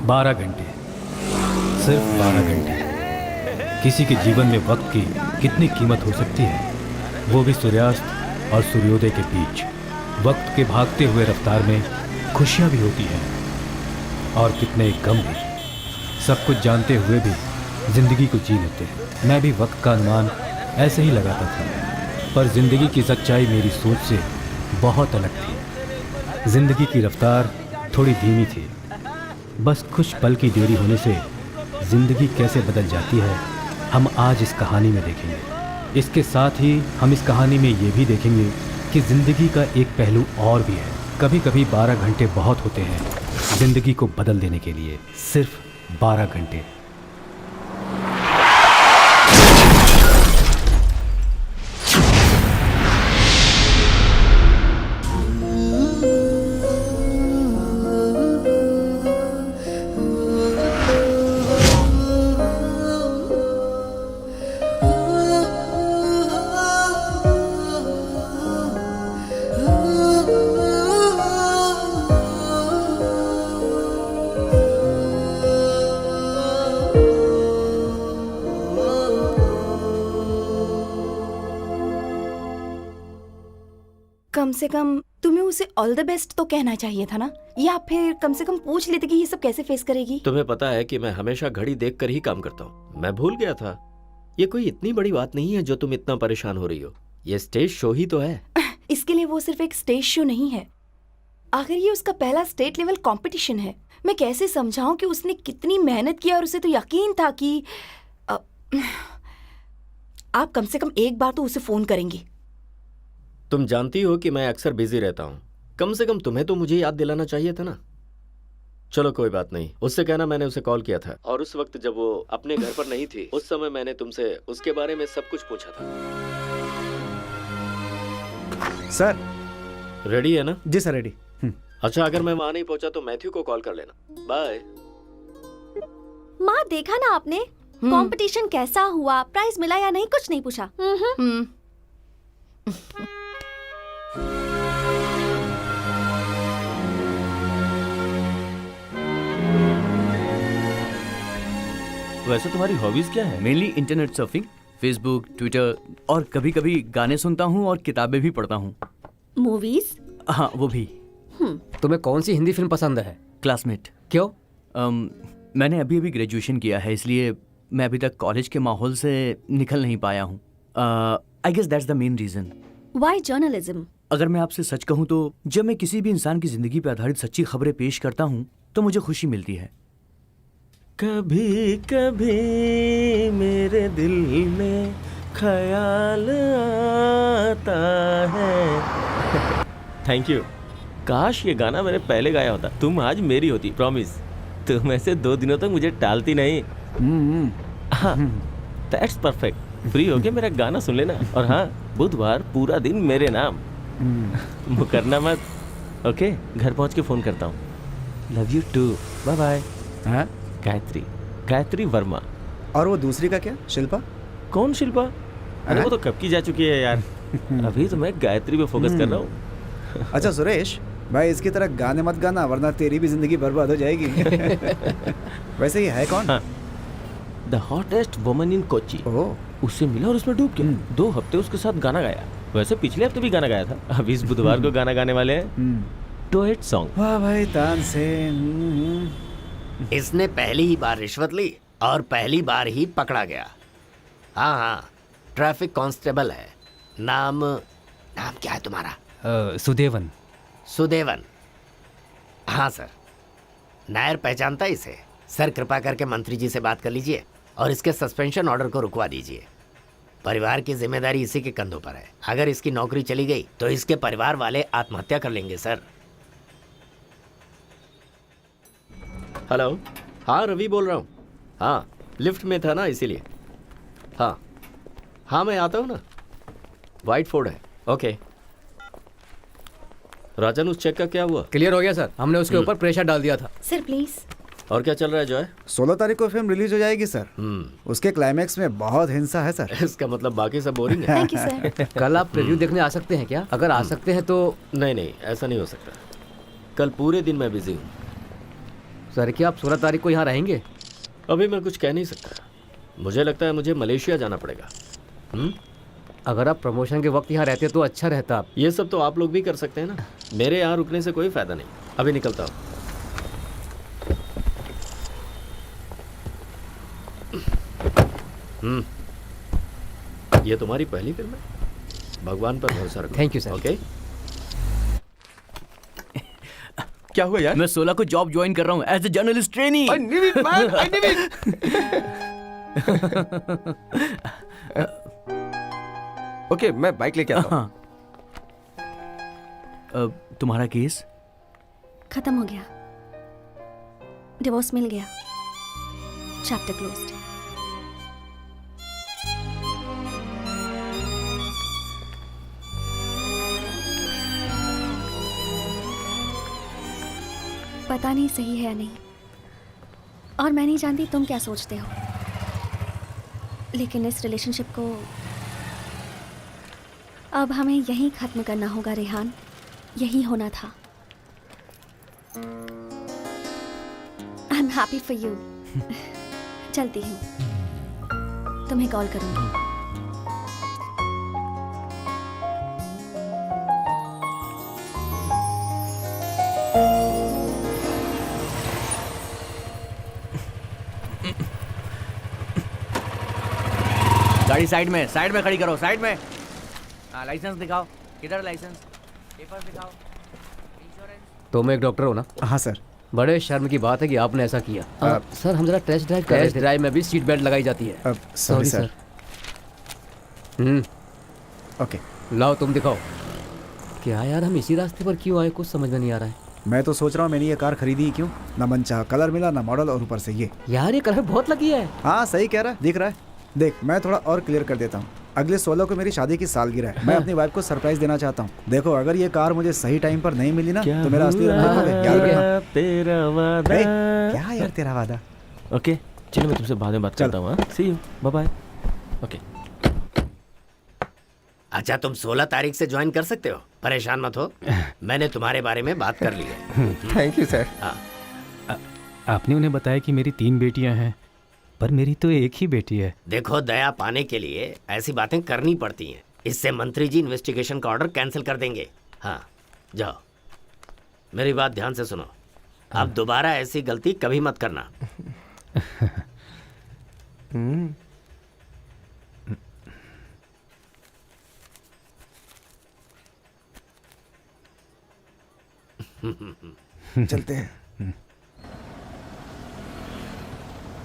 बारह घंटे, सिर्फ 12 घंटे। किसी के जीवन में वक्त की कितनी कीमत हो सकती है, वो भी सूर्यास्त और सूर्योदय के बीच। वक्त के भागते हुए रफ्तार में खुशियाँ भी होती हैं और कितने गम भी। सब कुछ जानते हुए भी जिंदगी को जी लेते हैं। मैं भी वक्त का अनुमान ऐसे ही लगाता था, पर जिंदगी की सच्चाई मेरी सोच से बहुत अलग थी। जिंदगी की रफ्तार थोड़ी धीमी थी। बस कुछ पल की देरी होने से जिंदगी कैसे बदल जाती है, हम आज इस कहानी में देखेंगे। इसके साथ ही हम इस कहानी में ये भी देखेंगे कि जिंदगी का एक पहलू और भी है। कभी कभी 12 घंटे बहुत होते हैं जिंदगी को बदल देने के लिए, सिर्फ 12 घंटे। कम से कम तुम्हें उसे ऑल द बेस्ट तो कहना चाहिए था ना, या फिर कम से कम पूछ लेते कि ये सब कैसे फेस करेगी। तुम्हें पता है कि मैं हमेशा घड़ी देखकर ही काम करता हूँ। मैं भूल गया था। ये कोई इतनी बड़ी बात नहीं है जो तुम इतना परेशान हो रही हो। ये स्टेज शो ही तो है। इसके लिए वो सिर्फ एक स्टेज शो नहीं है, आखिर ये उसका पहला स्टेट लेवल कंपटीशन है। मैं कैसे समझाऊं कि उसने कितनी मेहनत की और उसे तो यकीन था कि आप कम से कम एक बार तो उसे फोन करेंगी। तुम जानती हो कि मैं अक्सर बिजी रहता हूँ। कम से कम तुम्हें तो मुझे याद दिलाना चाहिए था ना। चलो कोई बात नहीं, उससे कहना मैंने उसे कॉल किया था और उस वक्त जब वो अपने घर पर नहीं थी, उस समय मैंने तुमसे उसके बारे में सब कुछ पूछा था। सर रेडी है ना? जी सर रेडी। अच्छा, अगर मैं वहां नहीं पहुंचा तो मैथ्यू को कॉल कर लेना। बाय। माँ देखा ना आपने, कंपटीशन कैसा हुआ, प्राइज मिला या नहीं, कुछ नहीं पूछा। वैसे तुम्हारी हॉबीज क्या है? Mainly internet surfing, Facebook, Twitter और कभी कभी गाने सुनता हूँ और किताबें भी पढ़ता हूँ। मूवीज? हाँ वो भी। तुम्हें कौन सी हिंदी फिल्म पसंद है? क्लासमेट। क्यों? मैंने अभी अभी ग्रेजुएशन किया है, इसलिए मैं अभी तक कॉलेज के माहौल से निकल नहीं पाया हूँ। I guess that's the main reason. Why journalism? अगर मैं आपसे सच कहूँ तो जब मैं किसी भी इंसान की जिंदगी पर आधारित सच्ची खबरें पेश करता हूँ तो मुझे खुशी मिलती है। कभी कभी मेरे दिल में ख्याल आता है। Thank you. काश ये गाना मैंने पहले गाया होता, तुम आज मेरी होती। प्रॉमिस। तुम ऐसे 2 दिनों तक मुझे टालती नहीं। हाँ, दैट्स परफेक्ट। फ्री होके मेरा गाना सुन लेना। और हाँ, बुधवार पूरा दिन मेरे नाम। मुकरना मत। ओके, घर पहुंच के फोन करता हूँ। Love you too. Bye bye. हाँ? गायत्री वर्मा। और वो दूसरी का क्या, शिल्पा? कौन शिल्पा? अरे वो तो कब की जा चुकी है यार। अभी तो मैं गायत्री पे फोकस कर रहा हूँ। अच्छा सुरेश भाई, इसकी तरह गाने मत गाना वरना तेरी भी जिंदगी बर्बाद हो जाएगी। वैसे ये है कौन? The hottest woman in Kochi. उससे मिला और उसमें डूब गया। 2 हफ्ते उसके साथ गाना गाया। वैसे पिछले हफ्ते भी गाना गाया था। अब इस बुधवार को गाना गाने वाले हैं डुएट सॉन्ग। वाह भाई तानसेन। इसने पहली ही बार रिश्वत ली और पहली बार ही पकड़ा गया। हाँ, ट्रैफिक कांस्टेबल है। नाम क्या है तुम्हारा? सुदेवन। सुदेवन। हाँ सर, नायर पहचानता है इसे। सर कृपा करके मंत्री जी से बात कर लीजिए और इसके सस्पेंशन ऑर्डर को रुकवा दीजिए। परिवार की जिम्मेदारी इसी के कंधों पर है। अगर इसकी नौकरी चली गई तो इसके परिवार वाले आत्महत्या कर लेंगे सर। हेलो, हाँ रवि बोल रहा हूँ। हाँ, लिफ्ट में था ना इसीलिए। हाँ हाँ, मैं आता हूँ ना। वाइट फोर्ड है। ओके राजन, उस चेक का क्या हुआ? क्लियर हो गया सर, हमने उसके ऊपर प्रेशर डाल दिया था। Sir please. और क्या चल रहा है जॉय? 16 तारीख को फिल्म रिलीज हो जाएगी सर। उसके क्लाइमैक्स में बहुत हिंसा है सर। इसका मतलब बाकी सब बोरिंग है। Thank you sir. कल आप प्रीव्यू देखने आ सकते हैं क्या? अगर आ सकते हैं तो। नहीं नहीं, ऐसा नहीं हो सकता। कल पूरे दिन मैं बिजी हूँ। सर क्या आप 16 तारीख को यहाँ रहेंगे? अभी मैं कुछ कह नहीं सकता। मुझे लगता है मुझे मलेशिया जाना पड़ेगा। अगर आप प्रमोशन के वक्त यहाँ रहते तो अच्छा रहता। ये सब तो आप लोग भी कर सकते हैं ना। मेरे यहाँ रुकने से कोई फायदा नहीं। अभी निकलता हूँ। ये तुम्हारी पहली फिल्म है? भगवान पर भरोसा रखो। Thank you sir. ओके। क्या हुआ यार? मैं 16 को जॉब ज्वाइन कर रहा हूँ as a journalist trainee. I knew it, man! I knew it! Okay, मैं बाइक लेके आता हूँ। तुम्हारा केस? खत्म हो गया, डिवोर्स मिल गया, चैप्टर क्लोज्ड। पता नहीं सही है या नहीं, और मैं नहीं जानती तुम क्या सोचते हो, लेकिन इस रिलेशनशिप को अब हमें यहीं खत्म करना होगा रेहान। यही होना था। I am happy for you. चलती हूँ, तुम्हें कॉल करूंगी। गाड़ी साइड में खड़ी करो, साइड में। हाँ, लाइसेंस दिखाओ। किधर लाइसेंस? पेपर दिखाओ। इंश्योरेंस। तुम एक डॉक्टर हो ना? हाँ सर। बड़े शर्म की बात है कि आपने ऐसा किया। सर हम जरा टेस्ट ड्राइव कर रहे थे। टेस्ट ड्राइव में भी सीट बेल्ट लगाई जाती है। Sorry sir. ओके, लाओ तुम दिखाओ। क्या यार, हम इसी रास्ते पर क्यों आए, कुछ समझ में नहीं आ रहा है। मैं तो सोच रहा हूँ मैंने ये कार खरीदी ही क्यों। ना मनचाहा कलर मिला, ना मॉडल, और ऊपर से ये। यार ये कलर बहुत लगी है। हाँ सही कह रहा है, दिख रहा है। देख, मैं थोड़ा और क्लियर कर देता हूँ। अगले 16 को मेरी शादी की सालगिरह है। मैं अपनी वाइफ को सरप्राइज देना चाहता हूँ। देखो, अगर ये कार मुझे सही टाइम पर नहीं मिली ना तो मेरा असली रंग देखोगे। याद रखना। तेरा वादा। ए, क्या यार तेरा वादा? ओके, चलो मैं तुमसे बाद में बात करता हूँ। सी यू, बाय बाय। ओके। अच्छा, तुम 16 तारीख से ज्वाइन कर सकते हो, परेशान मत हो। मैंने तुम्हारे बारे में बात कर ली है। Thank you sir. हाँ, आपने उन्हें बताया कि मेरी 3 बेटियां हैं, पर मेरी तो एक ही बेटी है। देखो, दया पाने के लिए ऐसी बातें करनी पड़ती हैं। इससे मंत्री जी इन्वेस्टिगेशन का ऑर्डर कैंसिल कर देंगे। हाँ, जाओ, मेरी बात ध्यान से सुनो। अब दोबारा ऐसी गलती कभी मत करना। चलते हैं।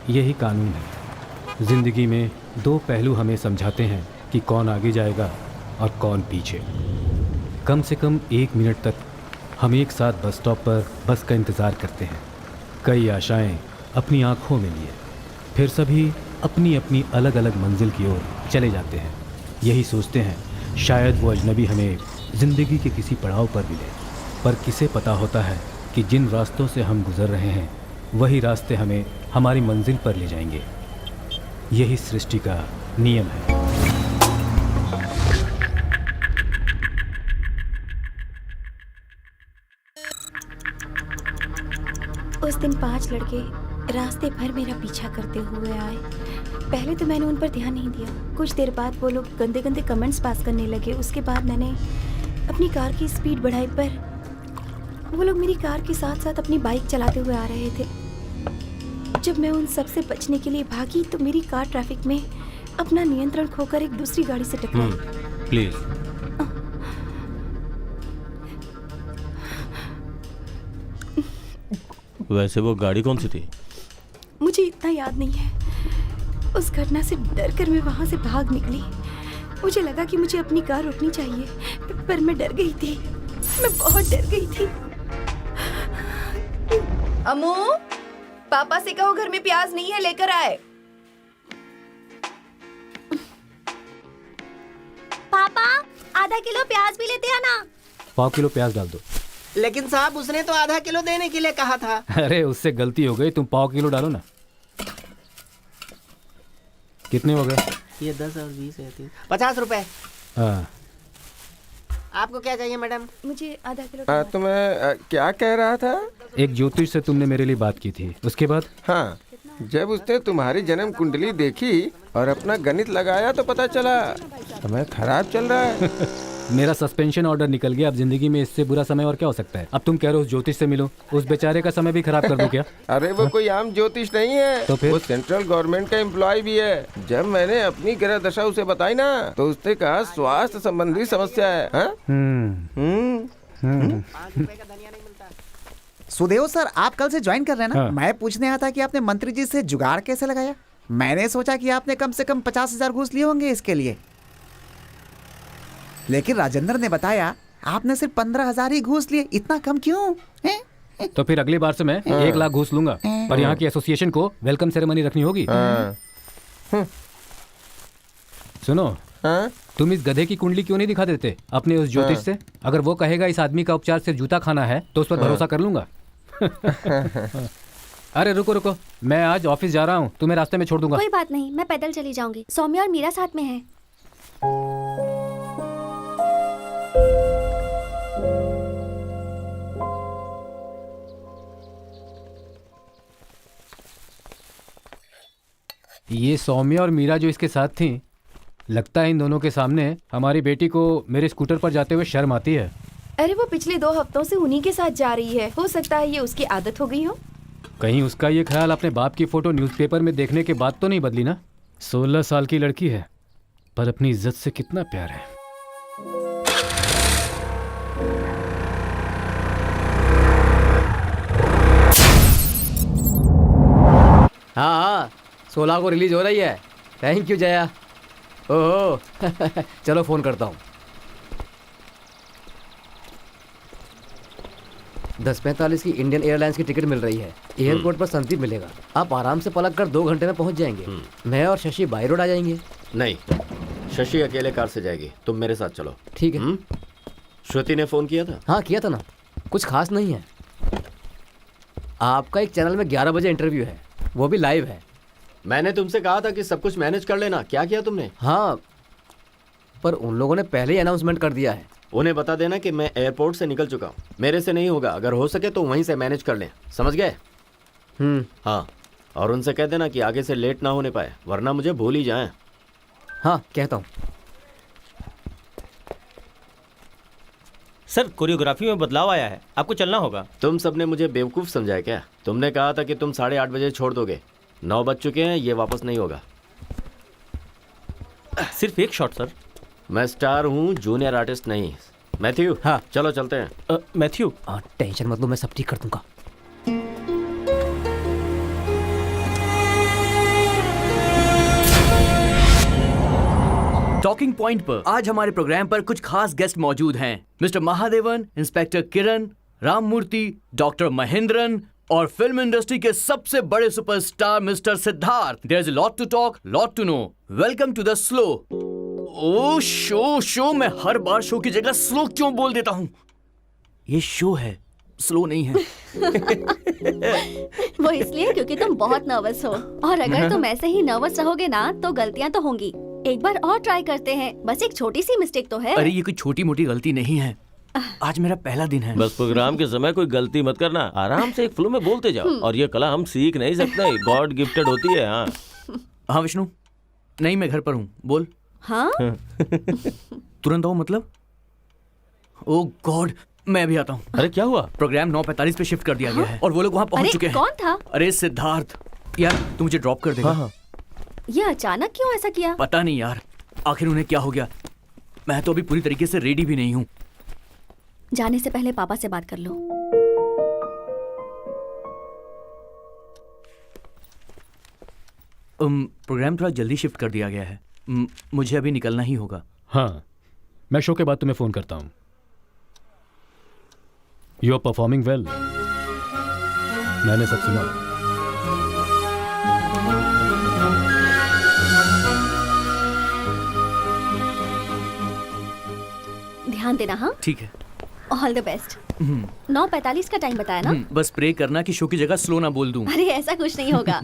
यही कानून है। जिंदगी में 2 पहलू हमें समझाते हैं कि कौन आगे जाएगा और कौन पीछे। कम से कम 1 मिनट तक हम एक साथ बस स्टॉप पर बस का इंतज़ार करते हैं। कई आशाएं अपनी आंखों में लिए, फिर सभी अपनी अपनी अलग अलग मंजिल की ओर चले जाते हैं। यही सोचते हैं शायद वो अजनबी हमें ज़िंदगी के किसी पड़ाव पर मिले, पर किसे पता होता है कि जिन रास्तों से हम गुजर रहे हैं वही रास्ते हमें हमारी मंजिल पर ले जाएंगे। यही सृष्टि का नियम है। उस दिन 5 लड़के रास्ते भर मेरा पीछा करते हुए आए। पहले तो मैंने उन पर ध्यान नहीं दिया। कुछ देर बाद वो लोग गंदे गंदे कमेंट्स पास करने लगे। उसके बाद मैंने अपनी कार की स्पीड बढ़ाई, पर वो लोग मेरी कार के साथ साथ अपनी बाइक चलाते हुए आ रहे थे। जब मैं उन सब से बचने के लिए भागी तो मेरी कार ट्रैफिक में अपना नियंत्रण खोकर एक दूसरी गाड़ी से टकराई। प्लीज। वैसे वो गाड़ी कौन सी थी? मुझे इतना याद नहीं है। उस घटना से डर कर मैं वहाँ से भाग निकली। मुझे लगा कि मुझे अपनी कार रोकनी चाहिए, पर मैं डर गई थी। मैं बहुत डर गई थी। अम्मू, पापा से कहो घर में प्याज नहीं है, लेकर आए। पापा आधा किलो प्याज भी लेते हैं ना। 1/4 किलो प्याज डाल दो। लेकिन साहब उसने तो आधा किलो देने के लिए कहा था। अरे उससे गलती हो गई, तुम 1/4 किलो डालो ना। कितने हो गए? ये 10 और 20 है 50 रुपए। हाँ, आपको क्या चाहिए मैडम? मुझे आधा किलो तो मैं क्या कह रहा था? एक ज्योतिष से तुमने मेरे लिए बात की थी, उसके बाद? हाँ, जब उसने तुम्हारी जन्म कुंडली देखी और अपना गणित लगाया तो पता चला समय खराब चल रहा है। मेरा सस्पेंशन ऑर्डर निकल गया। अब जिंदगी में इससे बुरा समय और क्या हो सकता है? अब तुम कह रहे हो उस ज्योतिष से मिलो, उस बेचारे का समय भी खराब कर दो क्या? अरे वो कोई आम ज्योतिष नहीं है, तो फिर? वो सेंट्रल गवर्नमेंट का एम्प्लॉय भी है। जब मैंने अपनी ग्रह दशा उसे बताई ना, तो उसने कहा स्वास्थ्य संबंधी समस्या है। हाँ? सुदेव सर, आप कल से ज्वाइन कर रहे हैं ना? हाँ। मैं पूछने आया था कि आपने मंत्री जी से जुगाड़ कैसे लगाया। मैंने सोचा कि आपने कम से कम 50,000 घूस लिए होंगे इसके लिए, लेकिन राजेंद्र ने बताया आपने सिर्फ 15,000 ही घूस लिए। इतना कम क्यों है? तो फिर अगली बार से मैं 1 लाख घूस लूंगा, पर यहाँ की एसोसिएशन को वेलकम सेरेमनी रखनी होगी। सुनो, तुम इस गधे की कुंडली क्यों नहीं दिखा देते अपने उस ज्योतिष से? अगर वो कहेगा इस आदमी का उपचार सिर्फ जूता खाना है तो उस पर भरोसा कर लूंगा। अरे रुको रुको, मैं आज ऑफिस जा रहा हूँ, तुम्हें रास्ते में छोड़ दूंगा। कोई बात नहीं, मैं पैदल चली जाऊंगी। सौम्या और मीरा साथ में है। ये सौम्या और मीरा जो इसके साथ थी, लगता है इन दोनों के सामने हमारी बेटी को मेरे स्कूटर पर जाते हुए शर्म आती है। अरे वो पिछले 2 हफ्तों से उन्हीं के साथ जा रही है, हो सकता है ये उसकी आदत हो गई हो। कहीं उसका ये ख्याल अपने बाप की फोटो न्यूज़पेपर में देखने के बाद तो नहीं बदली ना? 16 साल की लड़की है, पर अपनी इज्जत से कितना प्यार है। हाँ हाँ, 16 को रिलीज हो रही है। Thank you Jaya. ओहो चलो फोन करता हूँ। 10:45 की इंडियन एयरलाइंस की टिकट मिल रही है। एयरपोर्ट पर संदीप मिलेगा। आप आराम से पलक कर 2 घंटे में पहुंच जाएंगे। मैं और शशि बाई रोड आ जाएंगे। नहीं, शशि अकेले कार से जाएगी, तुम मेरे साथ चलो। ठीक है। श्रुति ने फोन किया था? हाँ किया था ना, कुछ खास नहीं है। आपका एक चैनल में 11 बजे इंटरव्यू है, वो भी लाइव है। मैंने तुमसे कहा था कि सब कुछ मैनेज कर लेना, क्या किया तुमने? हाँ, पर उन लोगों ने पहले ही अनाउंसमेंट कर दिया है। उन्हें बता देना कि मैं एयरपोर्ट से निकल चुका हूँ, मेरे से नहीं होगा। अगर हो सके तो वहीं से मैनेज कर लें, समझ गए? हाँ, और उनसे कह देना कि आगे से लेट ना होने पाए, वरना मुझे भूल ही जाएं। हाँ कहता हूँ। सर कोरियोग्राफी में बदलाव आया है, आपको चलना होगा। तुम सबने मुझे बेवकूफ़ समझा क्या? तुमने कहा था कि तुम 8:30 बजे छोड़ दोगे, 9 बज चुके हैं, ये वापस नहीं होगा। सिर्फ एक शॉट सर। मैं स्टार हूँ, जूनियर आर्टिस्ट नहीं। मैथ्यू, हाँ चलो चलते हैं। मैथ्यू, टेंशन मत लो, मैं सब ठीक कर दूंगा। टॉकिंग पॉइंट पर आज हमारे प्रोग्राम पर कुछ खास गेस्ट मौजूद हैं। Mister Mahadevan, inspector Kiran, Ramamurthy, doctor Mahendran और फिल्म इंडस्ट्री के सबसे बड़े superstar mister Siddharth. There is a lot to talk, lot to know. Welcome to the slow. Oh show, मैं हर बार शो की जगह स्लो क्यों बोल देता हूँ? ये शो है, स्लो नहीं है। वो इसलिए क्योंकि तुम बहुत नर्वस हो, और अगर तुम ऐसे ही नर्वस रहोगे ना तो गलतियां तो होंगी। एक बार और ट्राई करते हैं, बस एक छोटी सी मिस्टेक तो है। अरे ये कोई छोटी मोटी गलती नहीं है, आज मेरा पहला दिन है। बस प्रोग्राम के समय कोई गलती मत करना, आराम से एक फ्लो में बोलते जाओ। और ये कला हम सीख नहीं सकते, गॉड गिफ्टेड होती है। हाँ विष्णु, नहीं मैं घर पर हूँ, बोल। हाँ तुरंत आओ मतलब? ओ गॉड, मैं अभी आता हूँ। अरे क्या हुआ? प्रोग्राम 9:45 पे शिफ्ट कर दिया गया है और वो लोग वहाँ पहुँच चुके हैं। कौन था? अरे सिद्धार्थ। यार तू मुझे ड्रॉप कर देगा? हाँ। ये अचानक क्यों ऐसा किया? पता नहीं यार, आखिर उन्हें क्या हो गया। मैं तो अभी पूरी तरीके से रेडी भी नहीं हूँ। जाने से पहले पापा से बात कर लो। प्रोग्राम थोड़ा जल्दी शिफ्ट कर दिया गया है। मुझे अभी निकलना ही होगा। हाँ, मैं शो के बाद तुम्हें फ़ोन करता हूँ। यू आर परफॉर्मिंग वेल, मैंने सब सुना। ध्यान देना। हाँ, ठीक है। All the best. 9:45 का टाइम बताया ना? बस प्रे करना कि शो की जगह स्लो ना बोल दूं। अरे ऐसा कुछ नहीं होगा।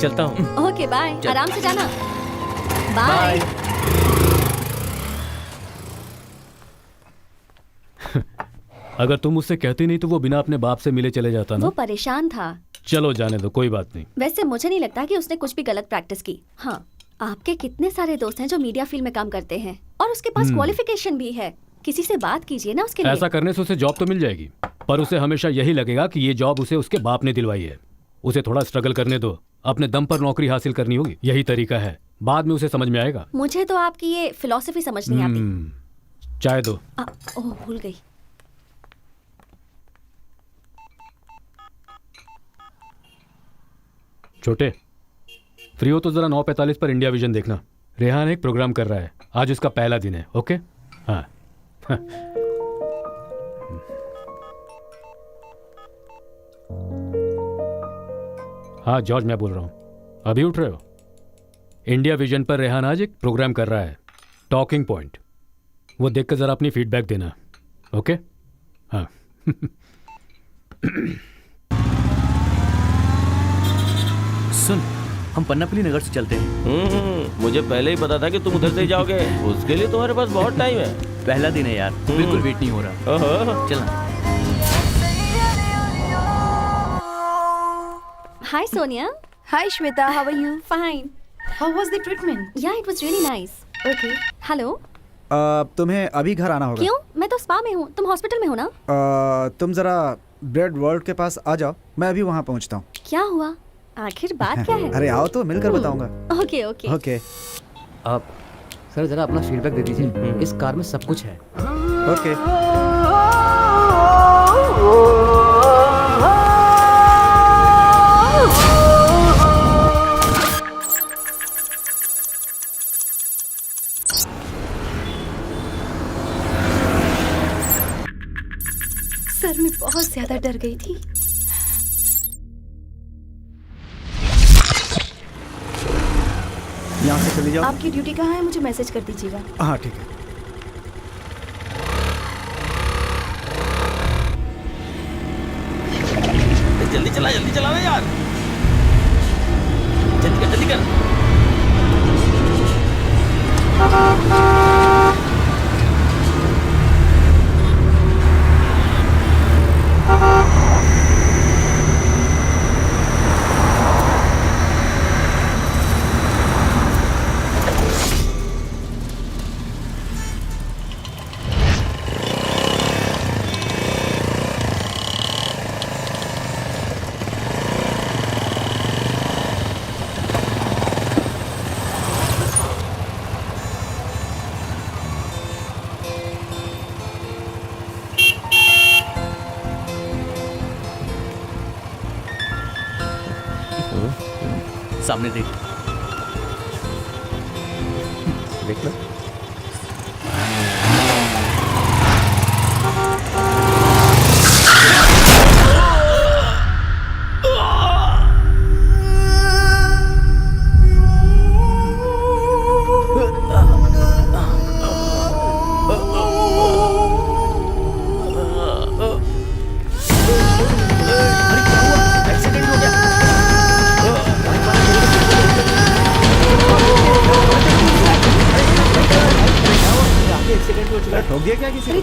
चलता हूँ। ओके बाय, आराम से जाना। बाय। अगर तुम उससे कहती नहीं तो वो बिना अपने बाप से मिले चले जाता ना। वो परेशान था। चलो जाने दो, कोई बात नहीं। वैसे मुझे नहीं लगता कि उसने कुछ भी गलत प्रैक्टिस की। हाँ, आपके कितने सारे दोस्त हैं जो मीडिया फील्ड में काम करते हैं और उसके पास क्वालिफिकेशन भी है। किसी से बात कीजिए ना उसके लिए। ऐसा करने से उसे जॉब तो मिल जाएगी, पर उसे हमेशा यही लगेगा कि ये जॉब उसे उसके बाप ने दिलवाई है। उसे थोड़ा स्ट्रगल करने दो, अपने दम पर नौकरी हासिल करनी होगी। यही तरीका है, बाद में उसे समझ में आएगा। मुझे तो आपकी ये फिलॉसफी समझ नहीं आती। चाय दो। ओह, भूल गई। छोटे, फ्री हो तो जरा 9:45 पर इंडिया विजन देखना। रेहान एक प्रोग्राम कर रहा है, आज उसका पहला दिन है। ओके? हाँ। हाँ जॉर्ज, मैं बोल रहा हूँ। अभी उठ रहे हो? इंडिया विजन पर रेहान आज एक प्रोग्राम कर रहा है, टॉकिंग पॉइंट। वो देखकर जरा अपनी फीडबैक देना। ओके? हाँ। सुन, हम पन्नापल्ली नगर से चलते हैं। मुझे पहले ही पता था कि तुम उधर से ही जाओगे। उसके लिए तुम्हारे पास बहुत टाइम है। पहला दिन है यार, बिल्कुल वेट नहीं हो रहा। ओहो। चलना। Hi Sonia. Hi Shweta, how are you? Fine. How was the treatment? Yeah, it was really nice. Okay. Hello. तुम्हें अभी घर आना होगा। क्यों? मैं तो स्पा में हूँ, तुम हॉस्पिटल में हो ना? तुम जरा ब्रेड वर्ल्ड के पास आ जाओ, मैं अभी वहाँ पहुँचता हूँ। क्या हुआ? आखिर बात क्या है? अरे आओ तो मिलकर बताऊंगा। Okay okay. ओके आप सर जरा अपना फीडबैक दे दीजिए। इस कार में सब कुछ है। ओके। सर मैं बहुत ज्यादा डर गई थी। यहाँ से चली जाओ। आपकी ड्यूटी कहाँ है, मुझे मैसेज कर दीजिएगा। हाँ ठीक है। जल्दी चला ना यार। जल्दी कर। सामने देख। देखना। ठोक दिया क्या किसी को?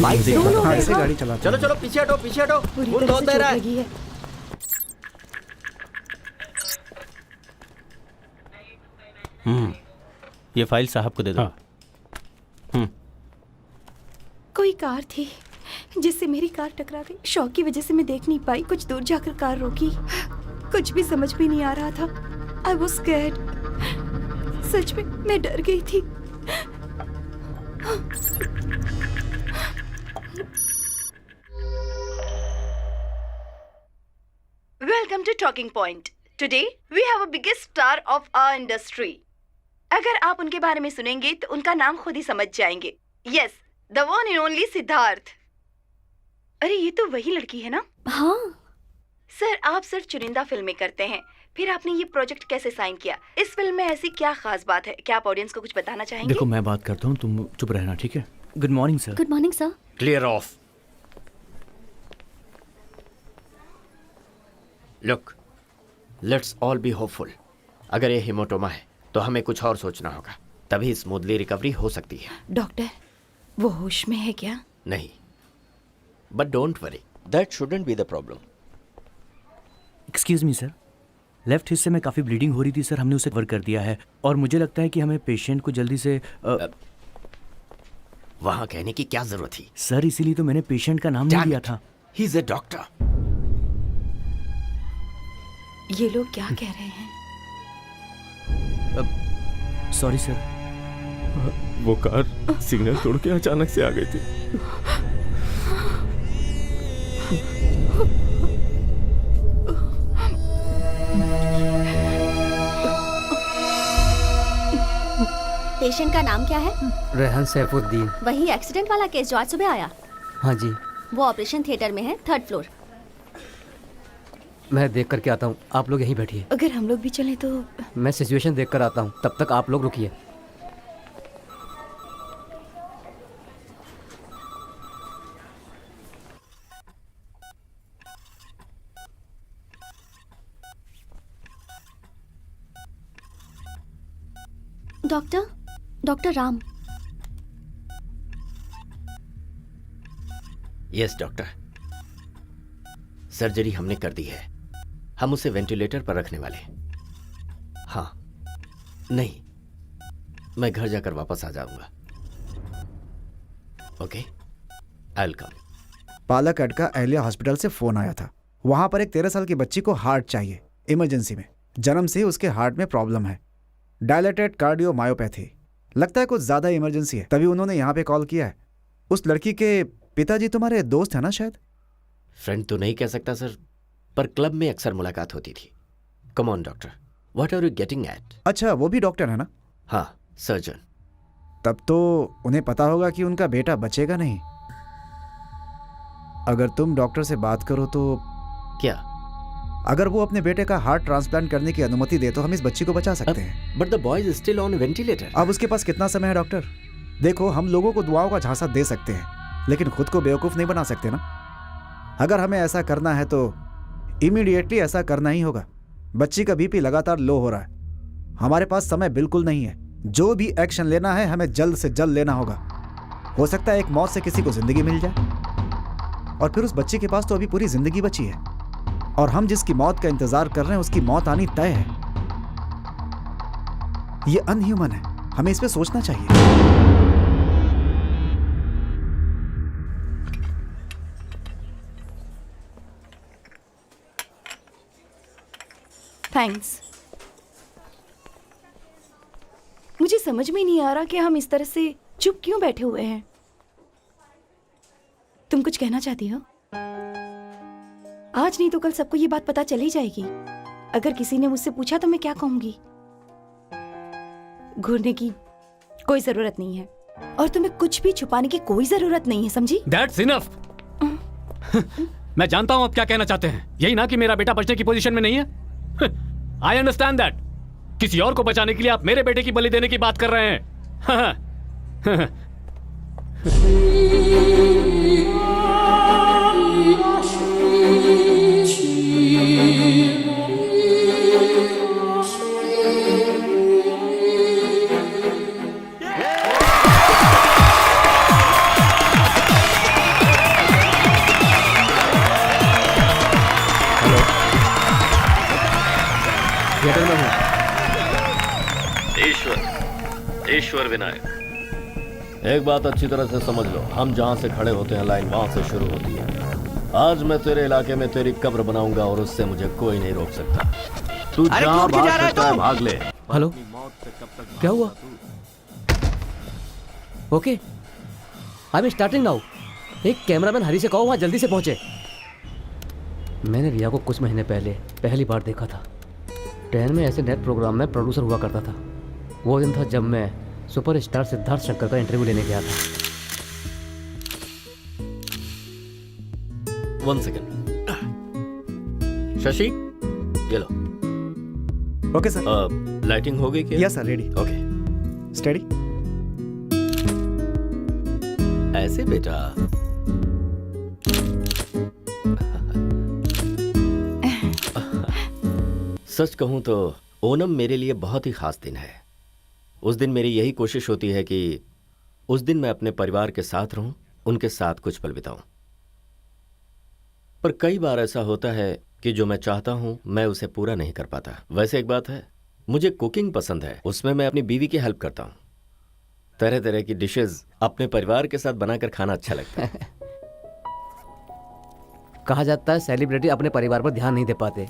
बाइक से हाँ, ऐसे गाड़ी चलाते हैं। चलो पीछे हटो पूरी खून तरह बहुत से बह चोट रहा है। लगी है। ये फाइल साहब को दे दो। हाँ। कोई कार थी जिससे मेरी कार टकरा गई। शॉक की वजह से मैं देख नहीं पाई। कुछ दूर जाकर कार रोकी, कुछ भी समझ में नहीं आ रहा था। I was scared. सच में मैं डर गई थी। Welcome to talking point. Today we have a biggest star of our industry. अगर आप उनके बारे में सुनेंगे तो उनका नाम खुद ही समझ जाएंगे। Yes, the one and only Siddharth. अरे ये तो वही लड़की है ना? हाँ सर, आप सिर्फ चुनिंदा फिल्में करते हैं, फिर आपने ये प्रोजेक्ट कैसे साइन किया? इस फिल्म में ऐसी क्या खास बात है? क्या आप ऑडियंस को कुछ बताना चाहेंगे? देखो मैं बात करता हूँ, तुम चुप रहना, ठीक है? Good morning sir. Good morning sir. Clear of. Look, let's all be hopeful. अगर ये हिमोटोमा है तो हमें कुछ और सोचना होगा, तभी स्मूथली रिकवरी हो सकती है। डॉक्टर, वो होश में है क्या? नहीं, but don't worry, that shouldn't be the problem. Excuse me sir, left हिस्से में काफ़ी ब्लीडिंग हो रही थी सर, हमने उसे कवर कर दिया है और मुझे लगता है कि हमें पेशेंट को जल्दी से वहां कहने की क्या जरूरत थी? सर इसीलिए तो मैंने पेशेंट का नाम नहीं लिया था। He is a doctor. ये लोग क्या कह रहे हैं? Sorry sir. वो कार सिग्नल तोड़ के अचानक से आ गई थी। पेशेंट का नाम क्या है? रेहान सैफुद्दीन। वही एक्सीडेंट वाला केस जो आज सुबह आया? हाँ जी। वो ऑपरेशन थिएटर में है, 3rd फ्लोर। मैं देख करके आता हूँ, आप लोग यहीं बैठिए। अगर हम लोग भी चलें तो? मैं सिचुएशन देख कर आता हूँ, तब तक आप लोग रुकिए। Doctor Ram. Yes doctor, surgery हमने कर दी है। हम उसे वेंटिलेटर पर रखने वाले हैं। हाँ, नहीं, मैं घर जाकर वापस आ जाऊंगा। Okay, I will come. Palakkad का अहल्या हॉस्पिटल से फोन आया था। वहां पर एक 13 साल की बच्ची को हार्ट चाहिए, इमरजेंसी में। जन्म से ही उसके हार्ट में प्रॉब्लम है, डायलेटेड कार्डियोमायोपैथी। लगता है कुछ ज्यादा इमरजेंसी है, तभी उन्होंने यहाँ पे कॉल किया है। उस लड़की के पिताजी तुम्हारे दोस्त है ना? शायद फ्रेंड तो नहीं कह सकता सर, पर क्लब में अक्सर मुलाकात होती थी। Come on doctor, what are you getting at? अच्छा, वो भी डॉक्टर है ना? हाँ, सर्जन। तब तो उन्हें पता होगा कि उनका बेटा बचेगा नहीं। अगर तुम डॉक्टर से बात करो तो क्या? अगर वो अपने बेटे का हार्ट ट्रांसप्लांट करने की अनुमति दे तो हम इस बच्ची को बचा सकते हैं। But the boy is still on ventilator. अब उसके पास कितना समय है डॉक्टर? देखो, हम लोगों को दुआओं का झांसा दे सकते हैं, लेकिन खुद को बेवकूफ नहीं बना सकते ना। अगर हमें ऐसा करना है तो इमीडिएटली ऐसा करना ही होगा। बच्ची का बीपी लगातार लो हो रहा है, हमारे पास समय बिल्कुल नहीं है। जो भी एक्शन लेना है हमें जल्द से जल्द लेना होगा। हो सकता है एक मौत से किसी को जिंदगी मिल जाए, और फिर उस बच्ची के पास तो अभी पूरी जिंदगी बची है, और हम जिसकी मौत का इंतजार कर रहे हैं उसकी मौत आनी तय है। ये अनह्यूमन है, हमें इस पे सोचना चाहिए। थैंक्स। मुझे समझ में नहीं आ रहा कि हम इस तरह से चुप क्यों बैठे हुए हैं। तुम कुछ कहना चाहती हो? आज नहीं तो कल सबको ये बात पता चल ही जाएगी। अगर किसी ने मुझसे पूछा तो मैं क्या कहूंगी? घूरने की कोई जरूरत नहीं है, और तुम्हें कुछ भी छुपाने की कोई जरूरत नहीं है, समझी? That's enough. मैं जानता हूं आप क्या कहना चाहते हैं। यही ना कि मेरा बेटा बचने की पोजीशन में नहीं है। I understand that. किसी और को बचाने के लिए आप मेरे बेटे की बलि देने की बात कर रहे हैं। थिएटर में हूँ। ईश्वर विनायक, एक बात अच्छी तरह से समझ लो, हम जहाँ से खड़े होते हैं लाइन वहां से शुरू होती है। आज मैं तेरे इलाके में तेरी कब्र बनाऊंगा और उससे मुझे कोई नहीं रोक सकता। तू जहाँ भाग सकता है भाग ले। हेलो, क्या हुआ? Okay, I am starting now. एक कैमरामैन हरी से कहो वहाँ जल्दी से पहुंचे। मैंने रिया को कुछ महीने पहले पहली बार देखा था। 10 में ऐसे नेट प्रोग्राम में प्रोड्यूसर हुआ करता था। वो दिन था जब मैं सुपरस्टार सिद्धार्थ शंकर का इंटरव्यू लेने गया था। 1 सेकंड। शशि, ये लो। Okay sir. लाइटिंग हो गई क्या? Yes sir, ready. Okay, study. ऐसे बेटा। सच कहूं तो ओनम मेरे लिए बहुत ही खास दिन है। उस दिन मेरी यही कोशिश होती है कि उस दिन मैं अपने परिवार के साथ रहूं, उनके साथ कुछ पल बिताऊं। पर कई बार ऐसा होता है कि जो मैं चाहता हूं मैं उसे पूरा नहीं कर पाता। वैसे एक बात है, मुझे कुकिंग पसंद है, उसमें मैं अपनी बीवी की हेल्प करता हूं। तरह तरह की डिशेस अपने परिवार के साथ बनाकर खाना अच्छा लगता है। कहा जाता है सेलिब्रिटी अपने परिवार पर ध्यान नहीं दे पाते।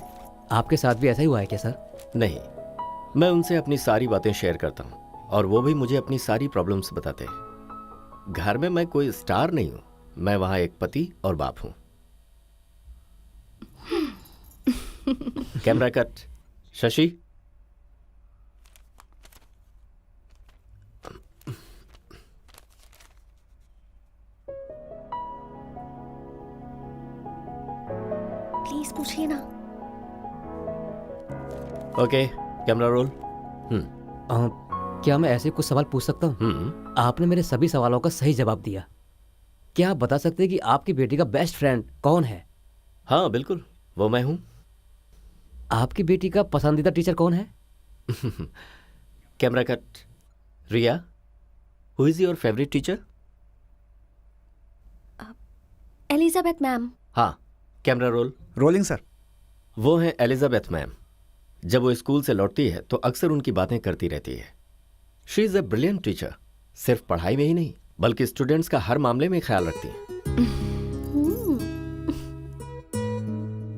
आपके साथ भी ऐसा ही हुआ है क्या सर? नहीं, मैं उनसे अपनी सारी बातें शेयर करता हूं और वो भी मुझे अपनी सारी प्रॉब्लम्स बताते हैं। घर में मैं कोई स्टार नहीं हूं, मैं वहां एक पति और बाप हूं। Camera cut. शशि, प्लीज पूछिए ना। Okay, camera roll. क्या मैं ऐसे कुछ सवाल पूछ सकता हूँ? आपने मेरे सभी सवालों का सही जवाब दिया। क्या आप बता सकते हैं कि आपकी बेटी का बेस्ट फ्रेंड कौन है? हाँ बिल्कुल, वो मैं हूं। आपकी बेटी का पसंदीदा टीचर कौन है? Camera cut. Riya, who is your favourite teacher? Elizabeth ma'am. हाँ, कैमरा रोल। Rolling sir. वो हैं एलिजाबेथ मैम। जब वो स्कूल से लौटती है तो अक्सर उनकी बातें करती रहती है। She is a brilliant teacher. सिर्फ पढ़ाई में ही नहीं बल्कि स्टूडेंट्स का हर मामले में ख्याल रखती हैं।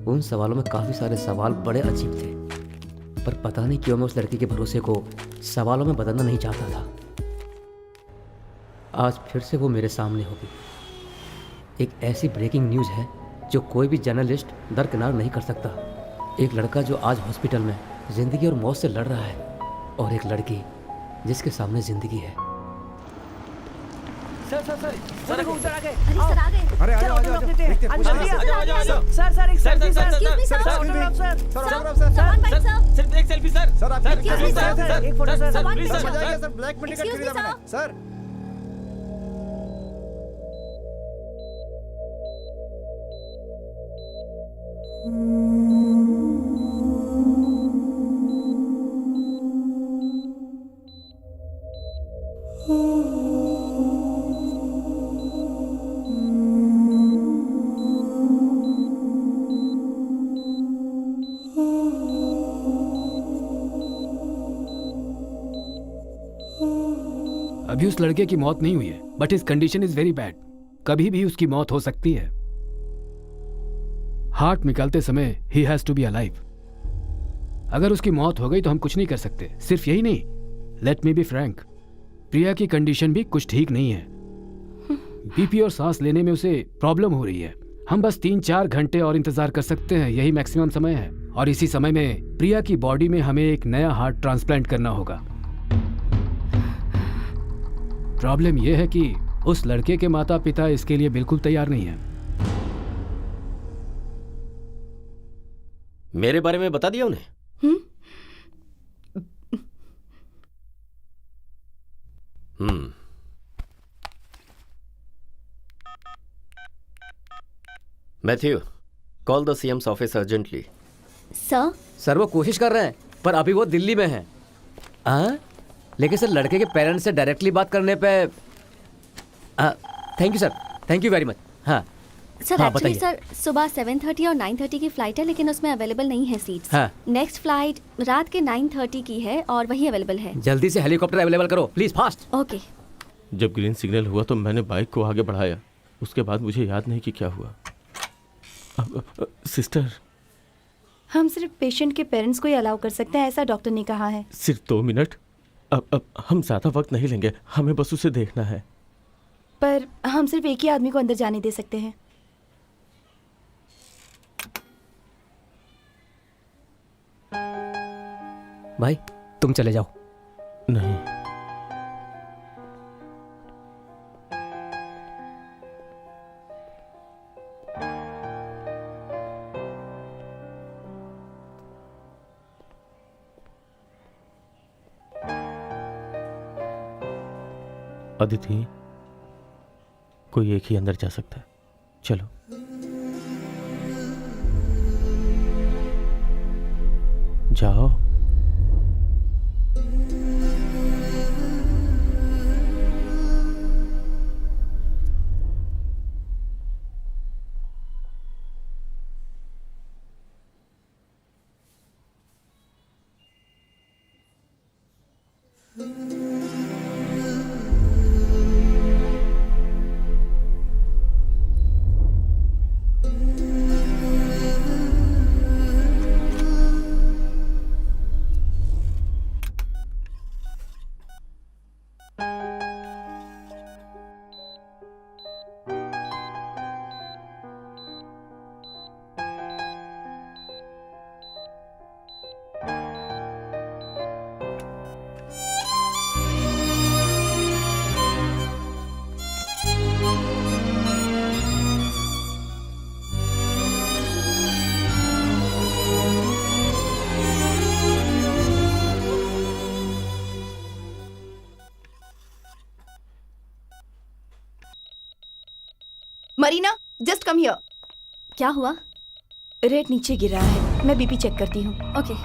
उन सवालों में काफी सारे सवाल बड़े अजीब थे, पर पता नहीं क्यों मैं उस लड़की के भरोसे को सवालों में बदलना नहीं चाहता था। आज फिर से वो मेरे सामने होगी। एक ऐसी ब्रेकिंग न्यूज़ है जो कोई भी जर्नलिस्ट दरकिनार नहीं कर सकता। एक लड़का जो आज हॉस्पिटल में जिंदगी और मौत से लड़ रहा है, और एक लड़की जिसके सामने जिंदगी है। सर सर सर सर उधर आ गए। अरे सर आ गए। अरे आ जाओ, आ जाओ, देखते हैं, पूछ रहे हैं। सर सर एक selfie sir. Excuse me, sir. Sir One bite, sir. सिर्फ एक सेल्फी सर। सर आप Excuse me, sir. एक photo sir. One please picture. Sir. मजा आ गया सर, ब्लैक में टिकट Excuse me, खरीदा मैंने sir. सर। अभी उस लड़के की मौत नहीं हुई है, but his condition is very bad. कभी भी उसकी मौत हो सकती है। हार्ट निकालते समय ही हैज टू बी अलाइव। अगर उसकी मौत हो गई तो हम कुछ नहीं कर सकते। सिर्फ यही नहीं, लेट मी बी फ्रैंक, प्रिया की कंडीशन भी कुछ ठीक नहीं है। बीपी और सांस लेने में उसे प्रॉब्लम हो रही है। हम बस 3-4 घंटे और इंतजार कर सकते हैं, यही मैक्सिमम समय है। और इसी समय में प्रिया की बॉडी में हमें एक नया हार्ट ट्रांसप्लांट करना होगा। प्रॉब्लम यह है कि उस लड़के के माता पिता इसके लिए बिल्कुल तैयार नहीं है। मेरे बारे में बता दिया उन्हें? Matthew, call the CM's office urgently. Sir वो कोशिश कर रहे हैं, पर अभी वो दिल्ली में हैं। लेकिन सर लड़के के पेरेंट्स से डायरेक्टली बात करने पे thank you sir, thank you very much. हाँ सर हाँ, एक्चुअली बताइए। सर सुबह 7:30 और 9:30 की फ्लाइट है, लेकिन उसमें अवेलेबल नहीं है सीट्स। हाँ। नेक्स्ट फ्लाइट रात के 9:30 की है और वही अवेलेबल है। जल्दी से हेलीकॉप्टर अवेलेबल करो प्लीज, फास्ट। ओके। जब ग्रीन सिग्नल हुआ तो मैंने बाइक को आगे बढ़ाया। उसके बाद मुझे याद नहीं कि क्या हुआ। सिस्टर, हम सिर्फ पेशेंट के पेरेंट्स को ही अलाउ कर सकते हैं, ऐसा डॉक्टर ने कहा है। सिर्फ 2 मिनट। अब हम ज़्यादा वक्त नहीं लेंगे, हमें बस उसे देखना है। पर हम सिर्फ एक ही आदमी को अंदर जाने दे सकते हैं। भाई तुम चले जाओ। नहीं, अदिति, कोई एक ही अंदर जा सकता है। चलो। जाओ। Marina, just come here. क्या हुआ? रेट नीचे गिरा है, मैं बीपी चेक करती हूँ। ओके।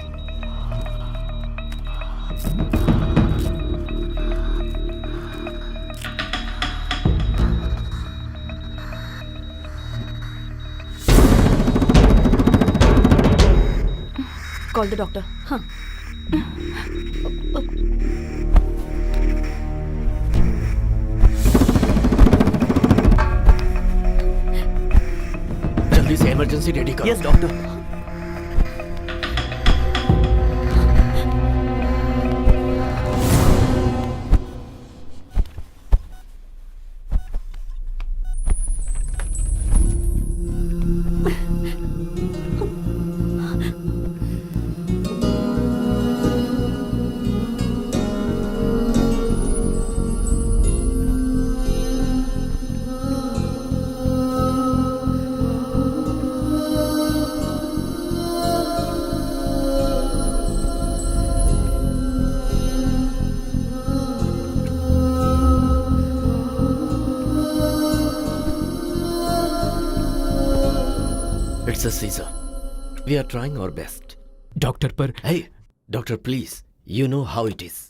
Call the doctor. हाँ। जल्दी से इमरजेंसी रेडी करो। Yes doctor. It's a Caesar. We are trying our best. Doctor पर Hey, doctor, please. You know how it is.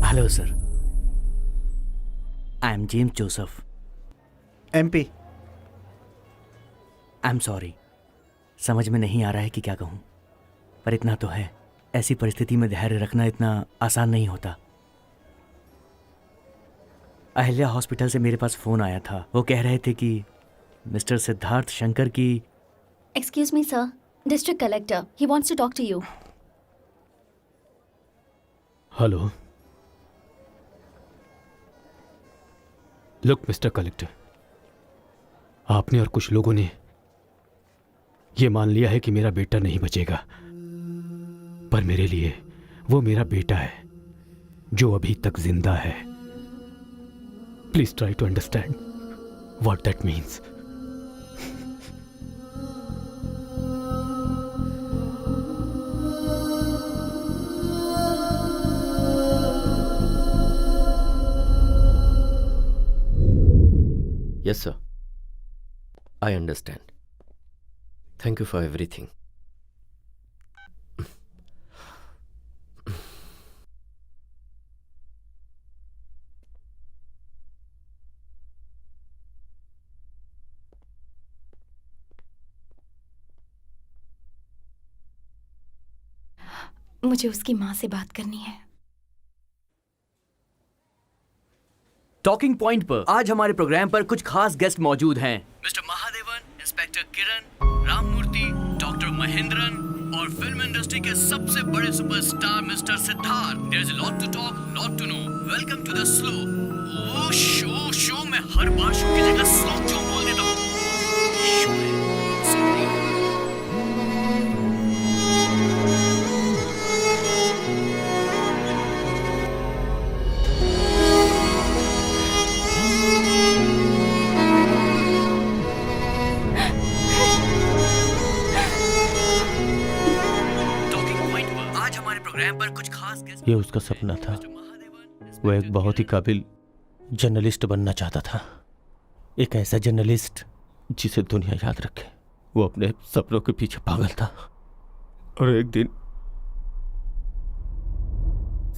Hello sir, I am James Joseph. MP. I am sorry, समझ में नहीं आ रहा है कि क्या कहूँ, पर इतना तो है, ऐसी परिस्थिति में धैर्य रखना इतना आसान नहीं होता। अहिल्या हॉस्पिटल से मेरे पास फ़ोन आया था। वो कह रहे थे कि मिस्टर सिद्धार्थ शंकर की। Excuse me sir, district collector, he wants to talk to you. Hello. Look mister collector, आपने और कुछ लोगों ने ये मान लिया है कि मेरा बेटा नहीं बचेगा, पर मेरे लिए वो मेरा बेटा है जो अभी तक जिंदा है। Please try to understand what that means. Yes sir, I understand. Thank you for everything. मुझे उसकी माँ से बात करनी है. टॉकिंग पॉइंट पर आज हमारे प्रोग्राम पर कुछ खास गेस्ट मौजूद हैं. Mister Mahadevan, inspector Kiran, Ramamurthy, doctor Mahendran और फिल्म इंडस्ट्री के सबसे बड़े superstar mister Siddharth. There is a lot to talk, lot to know. Welcome to the slow. Oh show मैं हर बार शो की जगह स्लो क्यों बोल देता हूँ? शो है. Sorry. पर कुछ खास ये उसका सपना था. वो एक बहुत ही काबिल जर्नलिस्ट बनना चाहता था. एक ऐसा जर्नलिस्ट जिसे दुनिया याद रखे. वो अपने सपनों के पीछे पागल था और एक दिन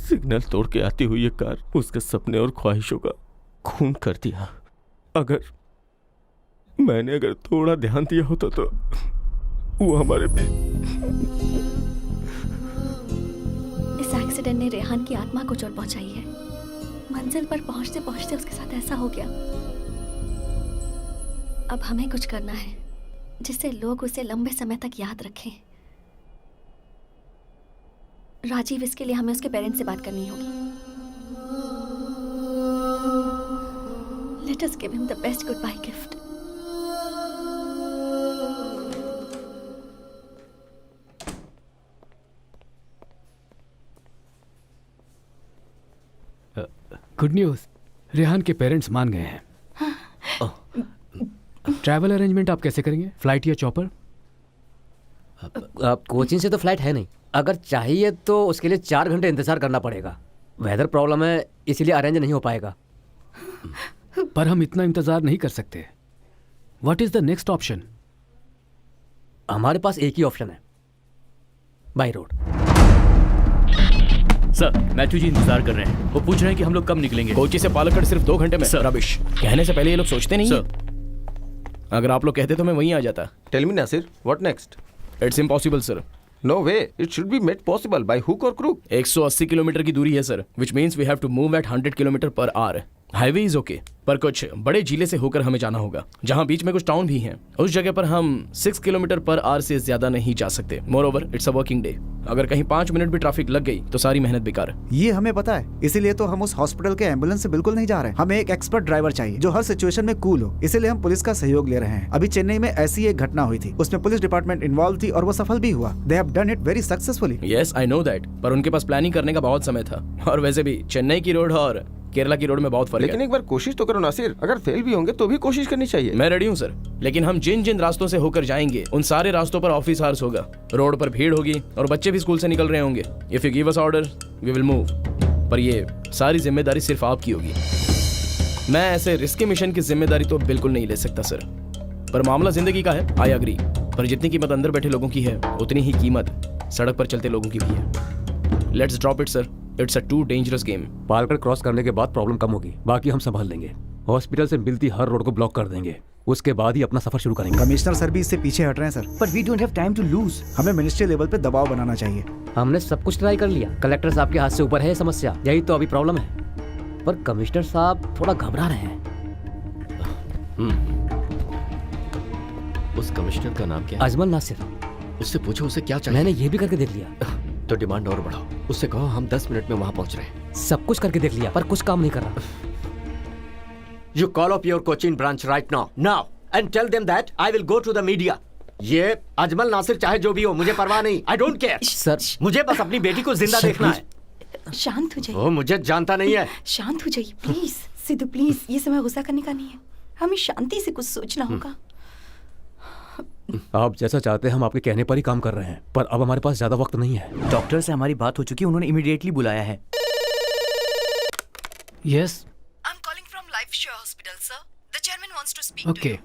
सिग्नल तोड़ के आती हुई ये कार उसके सपने और ख्वाहिशों का खून कर दिया. मैंने अगर थोड़ा ध्यान दिया होता तो वो हमारे इस एक्सीडेंट ने रेहान की आत्मा को चोट पहुंचाई है. मंजिल पर पहुंचते पहुंचते उसके साथ ऐसा हो गया. अब हमें कुछ करना है जिससे लोग उसे लंबे समय तक याद रखें. राजीव, इसके लिए हमें उसके पेरेंट्स से बात करनी होगी. Let us give him the best good bye gift. Good news, Rehan के पेरेंट्स मान गए हैं. ट्रैवल अरेंजमेंट आप कैसे करेंगे? फ्लाइट या चॉपर? कोचिंग से तो फ्लाइट है नहीं. अगर चाहिए तो उसके लिए 4 घंटे इंतजार करना पड़ेगा. वेदर प्रॉब्लम है इसीलिए अरेंज नहीं हो पाएगा. पर हम इतना इंतजार नहीं कर सकते. What is the next option? हमारे पास एक ही ऑप्शन है, बाई रोड. सर, मैथ्यू जी इंतजार कर रहे हैं. वो पूछ रहे हैं कि हम लोग कब निकलेंगे. कोची से पालक्कड़ सिर्फ 2 घंटे में. Sir, rubbish. कहने से पहले ये लोग सोचते नहीं सर. अगर आप लोग कहते तो मैं वहीं आ जाता. Tell me Nasir, what next? It's impossible sir. No way, it should be made possible by hook और क्रूक. 180 किलोमीटर की दूरी है sir, which means we have to move at 100 kilometre per hour. Highway is okay, पर कुछ बड़े जिले से होकर हमें जाना होगा जहां बीच में कुछ टाउन भी हैं. उस जगह पर हम 6 किलोमीटर पर आवर से ज्यादा नहीं जा सकते. More over it's a working day. अगर कहीं 5 मिनट भी ट्रैफिक लग गई तो सारी मेहनत बेकार. ये हमें पता है, इसीलिए तो हम उस हॉस्पिटल के एम्बुलेंस से बिल्कुल नहीं जा रहे. हमें एक एक्सपर्ट ड्राइवर चाहिए जो हर सिचुएशन में कूल हो. इसीलिए हम पुलिस का सहयोग ले रहे हैं. अभी चेन्नई में ऐसी एक घटना हुई थी, उसमें पुलिस डिपार्टमेंट इन्वॉल्व थी और वो सफल भी हुआ. They have done it very successfully. Yes I know that, पर उनके पास प्लानिंग करने का बहुत समय था. और वैसे भी चेन्नई की रोड और केरला की रोड में बहुत फर्क है. लेकिन एक बार कोशिश तो करो नासिर. अगर फेल भी होंगे तो भी कोशिश करनी चाहिए. मैं रेडी हूँ सर, लेकिन हम जिन जिन रास्तों से होकर जाएंगे उन सारे रास्तों पर ऑफिस आवर्स होगा. रोड पर भीड़ होगी और बच्चे भी स्कूल से निकल रहे होंगे. If you give us order we will move. पर ये सारी जिम्मेदारी सिर्फ आपकी होगी. मैं ऐसे रिस्की मिशन की जिम्मेदारी तो बिल्कुल नहीं ले सकता सर. पर मामला जिंदगी का है, आई अग्री. पर जितनी कीमत अंदर बैठे लोगों की है उतनी ही कीमत सड़क पर चलते लोगों की भी है. Let's drop it sir, it's a too dangerous game. Palakkad cross करने के बाद प्रॉब्लम कम होगी, बाकी हम संभाल लेंगे. हॉस्पिटल से मिलती हर रोड को ब्लॉक कर देंगे, उसके बाद ही अपना सफर शुरू करेंगे. कमिश्नर सर भी इससे पीछे हट रहे हैं sir. But we don't have time to lose. हमें मिनिस्ट्री लेवल पे दबाव बनाना चाहिए. हमने सब कुछ ट्राई कर लिया. कलेक्टर साहब के हाथ से ऊपर है समस्या, यही तो अभी प्रॉब्लम है. पर कमिश्नर साहब थोड़ा घबरा रहे हैं. उस कमिश्नर का नाम क्या है? अजमल नासिर. उससे पूछो उसे क्या चाहिए. मैंने ये भी करके देख लिया. तो डिमांड और बढ़ाओ. उससे कहो हम 10 मिनट में वहां पहुंच रहे हैं. सब कुछ करके देख लिया पर कुछ काम नहीं कर रहा. You call up your Cochin branch right now, and tell them that I will go to the media. ये अजमल नासिर चाहे जो भी हो, मुझे परवाह नहीं. I don't care. सर, मुझे बस अपनी बेटी को जिंदा देखना है. शांत हो जाइए. वो मुझे जानता नहीं है. शांत हो जाइए प्लीज. सिद्धू प्लीज, ये समय गुस्सा करने का नहीं है. हमें शांति से कुछ सोचना होगा. आप जैसा चाहते हैं हम आपके कहने पर ही काम कर रहे हैं, पर अब हमारे पास ज्यादा वक्त नहीं है. डॉक्टर से हमारी बात हो चुकी है, उन्होंने इमीडिएटली बुलाया है. Yes, I'm calling from Life Share Hospital, sir. The chairman wants to speak Okay.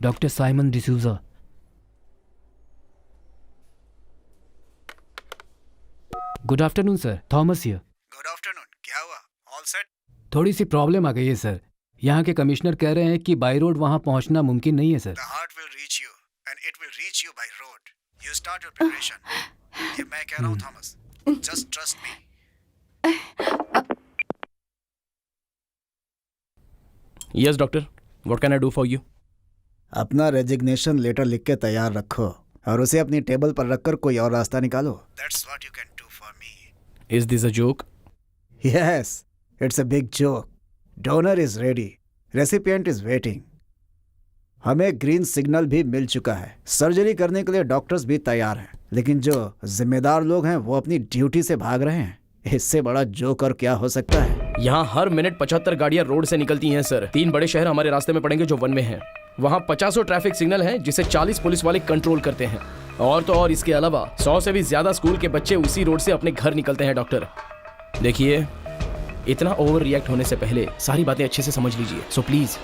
Dr. Simon D'Souza. Good afternoon, sir. Thomas here. Good afternoon. क्या हुआ? All set? थोड़ी सी प्रॉब्लम आ गई है सर। यहाँ के कमिश्नर कह रहे हैं कि बाई रोड वहाँ पहुँचना मुमकिन नहीं है sir. The heart will reach you and it will reach you by road. You start your preparation. ये मैं कह रहा हूँ Thomas, just trust me. Yes doctor, what can I do for you? अपना रेजिग्नेशन लेटर लिख के तैयार रखो और उसे अपनी टेबल पर रखकर कोई और रास्ता निकालो। That's what you can do for me. Is this a joke? Yes, it's a big joke. Donor is ready, recipient is waiting. हमें ग्रीन सिग्नल भी मिल चुका है। सर्जरी करने के लिए डॉक्टर्स भी तैयार हैं, लेकिन जो जिम्मेदार लोग हैं वो अपनी ड्यूटी से भाग रहे हैं। इससे बड़ा जोक और क्या हो सकता है? यहाँ हर मिनट 75 गाड़ियाँ रोड से निकलती हैं सर। 3 बड़े शहर हमारे रास्ते में पड़ेंगे जो वन में हैं। वहाँ 50 ट्रैफिक सिग्नल हैं जिसे 40 पुलिस वाले कंट्रोल करते हैं। और तो और इसके अलावा 100 से भी ज्यादा स्कूल के बच्चे उसी रोड से अपने घर निकलते हैं। डॉक्टर देखिए, इतना ओवर रिएक्ट होने से पहले सारी बातें अच्छे से समझ लीजिए। So please.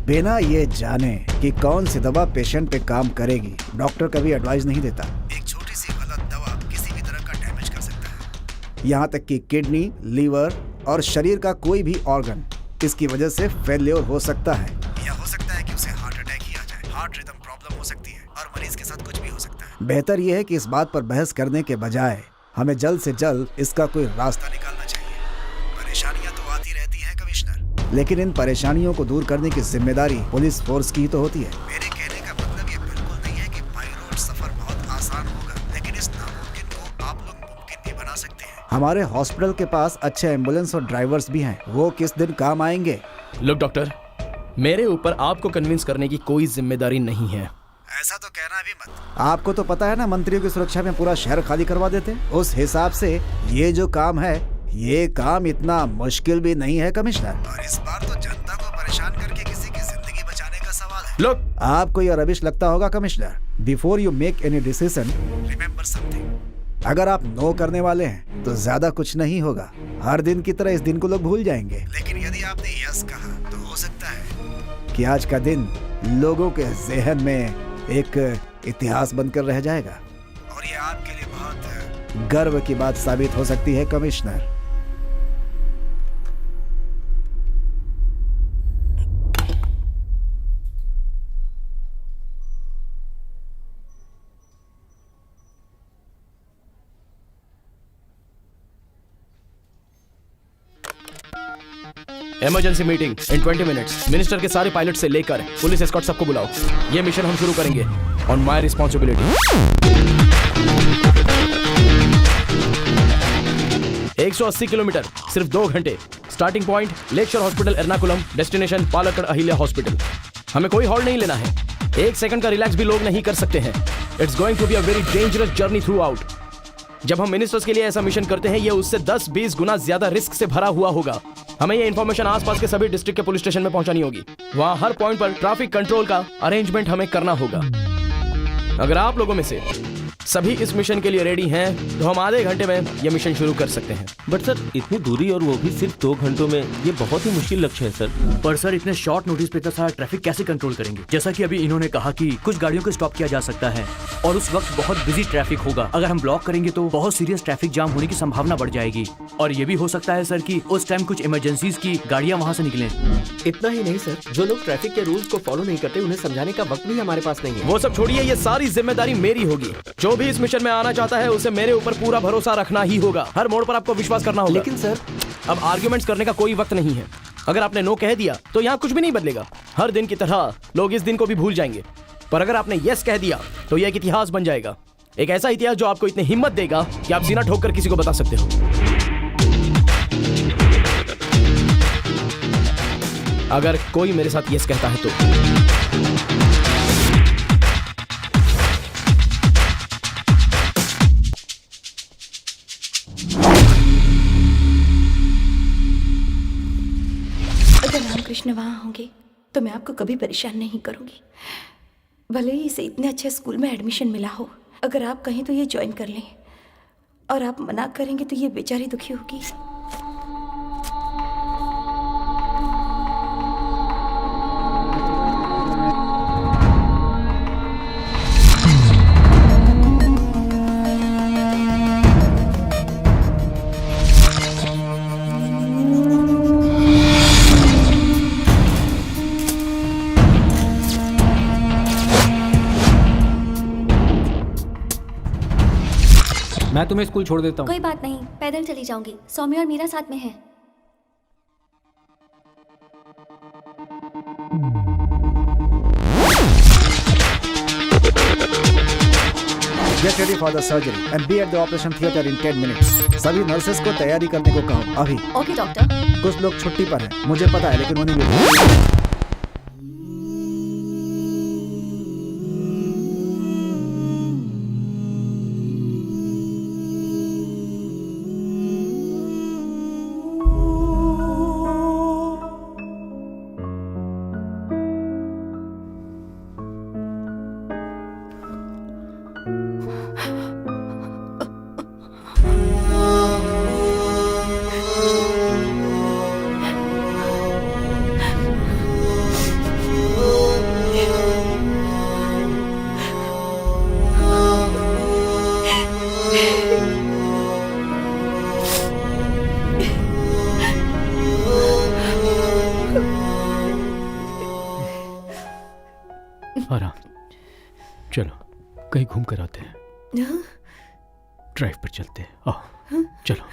बिना ये जाने कि कौन सी दवा पेशेंट पे काम करेगी, डॉक्टर कभी एडवाइस नहीं देता। एक छोटी सी गलत दवा किसी भी तरह का डैमेज कर सकता है, यहाँ तक कि किडनी, लीवर और शरीर का कोई भी ऑर्गन इसकी वजह से फेल्योर हो सकता है, या हो सकता है कि उसे हार्ट अटैक ही आ जाए। हार्ट रिदम प्रॉब्लम हो सकती है और मरीज के साथ कुछ भी हो सकता है। बेहतर यह है कि इस बात पर बहस करने के बजाय हमें जल्द से जल्द इसका कोई रास्ता निकालना चाहिए। परेशानियां तो आती रहती हैं कमिश्नर, लेकिन इन परेशानियों को दूर करने की जिम्मेदारी पुलिस फोर्स की ही तो होती है। मेरे कहने का मतलब ये बिल्कुल नहीं है कि बाई रोड सफर बहुत आसान होगा, लेकिन इस नामुमकिन को आप लोग मुमकिन भी बना सकते हैं। हमारे हॉस्पिटल के पास अच्छे एम्बुलेंस और ड्राइवर्स भी हैं, वो किस दिन काम आएंगे। लुक डॉक्टर, मेरे ऊपर आपको कन्विंस करने की कोई जिम्मेदारी नहीं है। ऐसा तो कहना भी मत। आपको तो पता है ना, मंत्रियों की सुरक्षा में पूरा शहर खाली करवा देते। उस हिसाब से ये जो काम है, ये काम इतना मुश्किल भी नहीं है कमिश्नर। और इस बार तो जनता को परेशान करके किसी की जिंदगी बचाने का सवाल है। लुक, आपको यह रबिश लगता होगा commissioner. Before you make any decision, remember something. अगर आप नो करने वाले हैं तो ज्यादा कुछ नहीं होगा। हर दिन की तरह इस दिन को लोग भूल जाएंगे, लेकिन यदि आपने यस कहा तो हो सकता है कि आज का दिन लोगों के जहन में एक इतिहास बनकर रह जाएगा। और ये आपके लिए बहुत गर्व की बात साबित हो सकती है commissioner. Emergency meeting in 20 minutes. Minister के सारे पायलट से लेकर पुलिस एस्कॉर्ट सबको बुलाओ। ये मिशन हम शुरू करेंगे ऑन माय रिस्पॉन्सिबिलिटी। 180 किलोमीटर, सिर्फ 2 घंटे। Starting point lakeshore hospital Ernakulam, destination Palakkad Ahalya hospital. हमें कोई हॉल्ट नहीं लेना है, 1 सेकंड का रिलैक्स भी लोग नहीं कर सकते हैं। It's going to be a very dangerous journey throughout. जब हम मिनिस्टर्स के लिए ऐसा मिशन करते हैं, ये उससे 10-20 गुना ज्यादा रिस्क से भरा हुआ होगा। हमें ये इन्फॉर्मेशन आसपास के सभी डिस्ट्रिक्ट के पुलिस स्टेशन में पहुंचानी होगी। वहां हर पॉइंट पर ट्रैफिक कंट्रोल का अरेंजमेंट हमें करना होगा। अगर आप लोगों में से सभी इस मिशन के लिए रेडी हैं तो हम आधे घंटे में ये मिशन शुरू कर सकते हैं। बट सर, इतनी दूरी और वो भी सिर्फ 2 घंटों में, ये बहुत ही मुश्किल लक्ष्य है सर। पर सर, इतने शॉर्ट नोटिस पे इतना सारा ट्रैफिक कैसे कंट्रोल करेंगे? जैसा कि अभी इन्होंने कहा कि कुछ गाड़ियों को स्टॉप किया जा सकता है और उस वक्त बहुत बिजी ट्रैफिक होगा। अगर हम ब्लॉक करेंगे तो बहुत सीरियस ट्रैफिक जाम होने की संभावना बढ़ जाएगी। और ये भी हो सकता है सर कि उस टाइम कुछ इमरजेंसीज की गाड़ियां वहां से निकलें। इतना ही नहीं सर, जो लोग ट्रैफिक के रूल्स को फॉलो नहीं करते उन्हें समझाने का वक्त भी हमारे पास नहीं है। वो सब छोड़िए, ये सारी जिम्मेदारी मेरी होगी। जो भी इस मिशन में आना चाहता है उसे मेरे ऊपर पूरा भरोसा रखना ही होगा। हर मोड़ पर आपको विश्वास करना होगा। लेकिन सर, अब आर्ग्यूमेंट्स करने का कोई वक्त नहीं है। अगर आपने नो कह दिया तो यहाँ कुछ भी नहीं बदलेगा। हर दिन की तरह लोग इस दिन को भी भूल जाएंगे। पर अगर आपने यस कह दिया तो यह एक इतिहास बन जाएगा। एक ऐसा इतिहास जो आपको इतनी हिम्मत देगा कि आप सीना ठोक कर किसी को बता सकते हो। अगर कोई मेरे साथ यस कहता है तो कृष्ण वहाँ होंगे तो मैं आपको कभी परेशान नहीं करूँगी। भले ही इसे इतने अच्छे स्कूल में एडमिशन मिला हो, अगर आप कहें तो ये ज्वाइन कर लें और आप मना करेंगे तो ये बेचारी दुखी होगी। मैं तुम्हें स्कूल छोड़ देता हूँ। कोई बात नहीं, पैदल चली जाऊंगी। सौम्य और मीरा साथ में हैं। Get ready for the surgery and be at the operation theater in 10 minutes. सभी नर्सेस को तैयारी करने को कहो अभी। Okay doctor. कुछ लोग छुट्टी पर हैं, मुझे पता है, लेकिन उन्हें भी आराम। चलो कहीं घूम कर आते हैं। ड्राइव पर चलते हैं। आओ चलो।